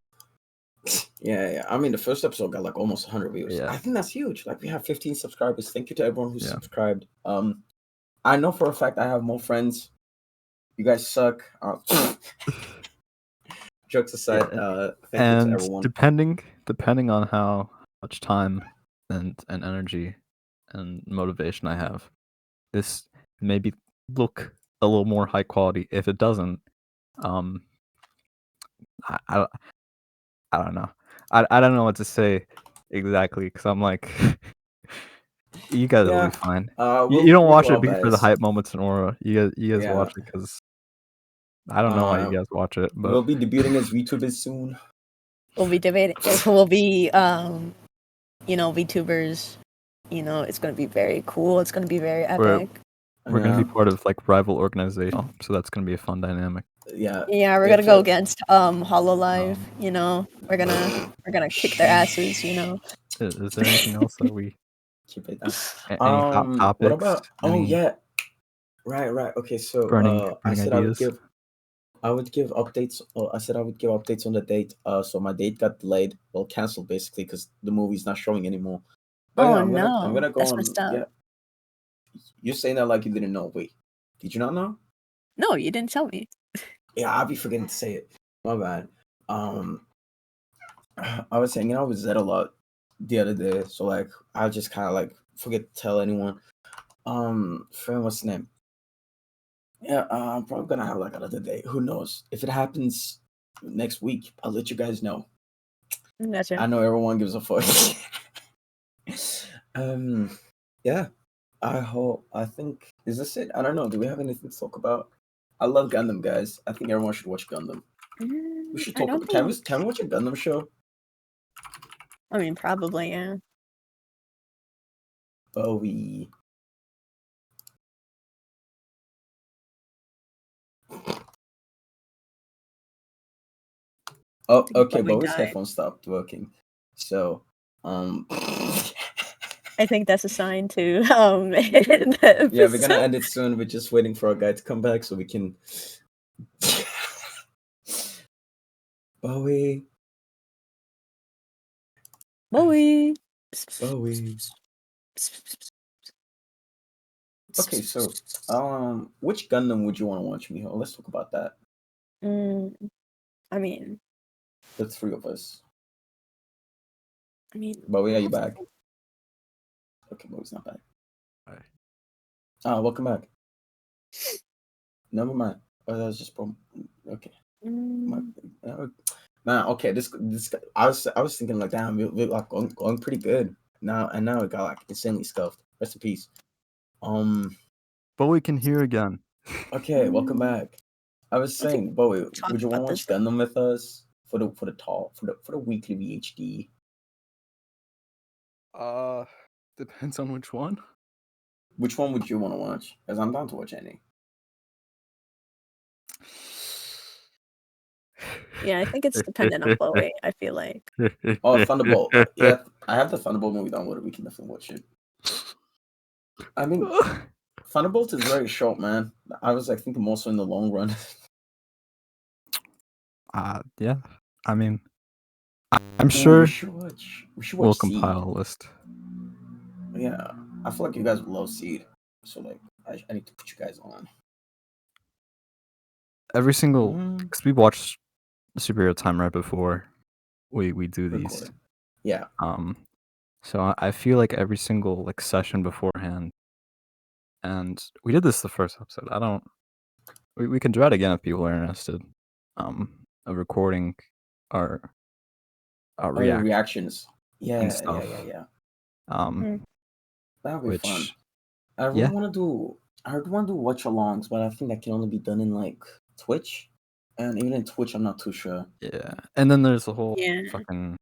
S1: Yeah. I mean, the first episode got like almost 100 views.
S2: Yeah.
S1: I think that's huge. Like we have 15 subscribers. Thank you to everyone who
S2: Yeah.
S1: subscribed. I know for a fact I have more friends. You guys suck. Jokes aside, thank you to
S2: And
S1: everyone.
S2: depending on how much time and energy and motivation I have, this maybe look a little more high quality. If it doesn't, I don't know. I don't know what to say exactly because I'm like, you guys will
S1: Yeah,
S2: be fine.
S1: we'll
S2: You don't watch
S1: do
S2: it
S1: our
S2: for the
S1: best.
S2: hype moments and aura. You guys
S1: Yeah.
S2: watch it because I don't know why you guys watch it, but
S1: We'll be debuting as VTubers soon.
S3: We'll be debating. We'll be VTubers. It's gonna be very cool. It's gonna be very epic.
S2: we're gonna be part of like rival organization, so that's gonna be a fun dynamic.
S1: Yeah.
S3: Yeah, we're gonna go against Hololive. We're gonna kick their asses.
S2: Is there anything else that we
S1: Keep it down.
S2: any hot topics?
S1: What about? Oh
S2: Any-
S1: yeah. Right. Okay, so
S2: Burning
S1: I said
S2: ideas.
S1: I would give updates. I said I would give updates on the date. So my date got delayed, well, canceled basically because the movie's not showing anymore. But
S3: Oh
S1: yeah, I'm
S3: no,
S1: gonna go
S3: that's
S1: on.
S3: messed up.
S1: Yeah, you're saying that like you didn't know. Wait, did you not know?
S3: No, you didn't tell me.
S1: Yeah, I'll be forgetting to say it. My bad. Um, I was hanging out with Zed a lot the other day, so like I just kind of like forget to tell anyone. Friend, what's his name? Yeah, I'm probably gonna have like another day. Who knows? If it happens next week, I'll let you guys know.
S3: Gotcha.
S1: I know everyone gives a fuck. um, yeah. I think is this it? I don't know. Do we have anything to talk about? I love Gundam, guys. I think everyone should watch Gundam. We should
S3: I
S1: talk
S3: don't
S1: about.
S3: think.
S1: Can we watch a Gundam show?
S3: I mean, probably, yeah.
S1: Bowie. Oh,
S3: think
S1: okay.
S3: Bowie
S1: Bowie's
S3: died.
S1: headphones stopped working. So,
S3: I think that's a sign to end the
S1: yeah, we're gonna
S3: episode.
S1: end it soon. We're just waiting for our guy to come back so we can. Bowie.
S3: Bowie.
S1: Bowie. Okay, so which Gundam would you want to watch, Miho? Let's talk about that.
S3: I mean,
S1: The three of us.
S3: I mean,
S1: Bowie, are you back? Okay, Bowie's not back.
S2: Alright.
S1: Welcome back. Never mind. Oh, that was just okay. Man, okay. This I was thinking like, damn, we're like going pretty good now, and now it got like insanely scuffed. Rest in peace.
S2: But we can hear again.
S1: Okay, welcome back. I was
S3: I think
S1: saying, Bowie,
S3: talk
S1: would you want
S3: about
S1: to watch
S3: this.
S1: Gundam with us for the weekly VHD?
S2: Depends on which one.
S1: Which one would you want to watch? Because I'm down to watch any.
S3: Yeah, I think it's dependent on Bowie. I feel like.
S1: Oh, Thunderbolt. Yeah, I have the Thunderbolt movie downloaded. We can definitely watch it. I mean, Thunderbolt is very short, man. I was like thinking more so in the long run.
S2: Yeah. I mean, I'm
S1: Ooh,
S2: sure
S1: we should watch
S2: we'll
S1: Seed.
S2: compile a list.
S1: Yeah, I feel like you guys would love Seed. So like, I need to put you guys on.
S2: Every single, because we watched Superhero Time right before we do these.
S1: Recording. Yeah.
S2: So I feel like every single like session beforehand, and we did this the first episode. We can do it again if people are interested. Of recording our
S1: Your reactions. Yeah,
S2: and stuff.
S1: yeah. That would be fun.
S2: Which
S1: I really want to do watch-alongs, but I think that can only be done in like Twitch, and even in Twitch, I'm not too sure.
S2: Yeah, and then there's the whole
S3: Yeah.
S2: fucking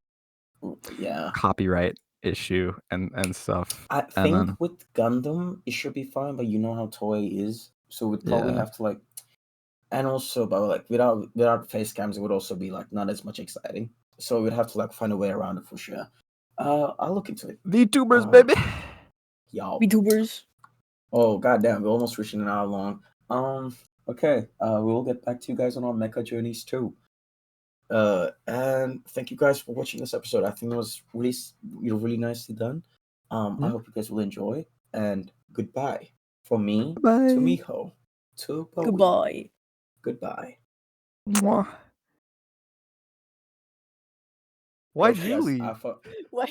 S1: Yeah.
S2: copyright issue and stuff.
S1: I think with Gundam, it should be fine, but you know how Toei is, so we'd probably have to like, and also, but like without face cams, it would also be like not as much exciting. So we'd have to like find a way around it for sure. I'll look into it.
S2: VTubers, baby.
S1: Y'all.
S3: VTubers.
S1: Oh goddamn, we're almost reaching an hour long. Okay. We will get back to you guys on our mecha journeys too. And thank you guys for watching this episode. I think it was really nicely done. I hope you guys will enjoy. And goodbye from me to Miho to Bowie.
S3: Goodbye.
S1: Goodbye.
S2: Mwah. Why'd you leave?
S3: Why?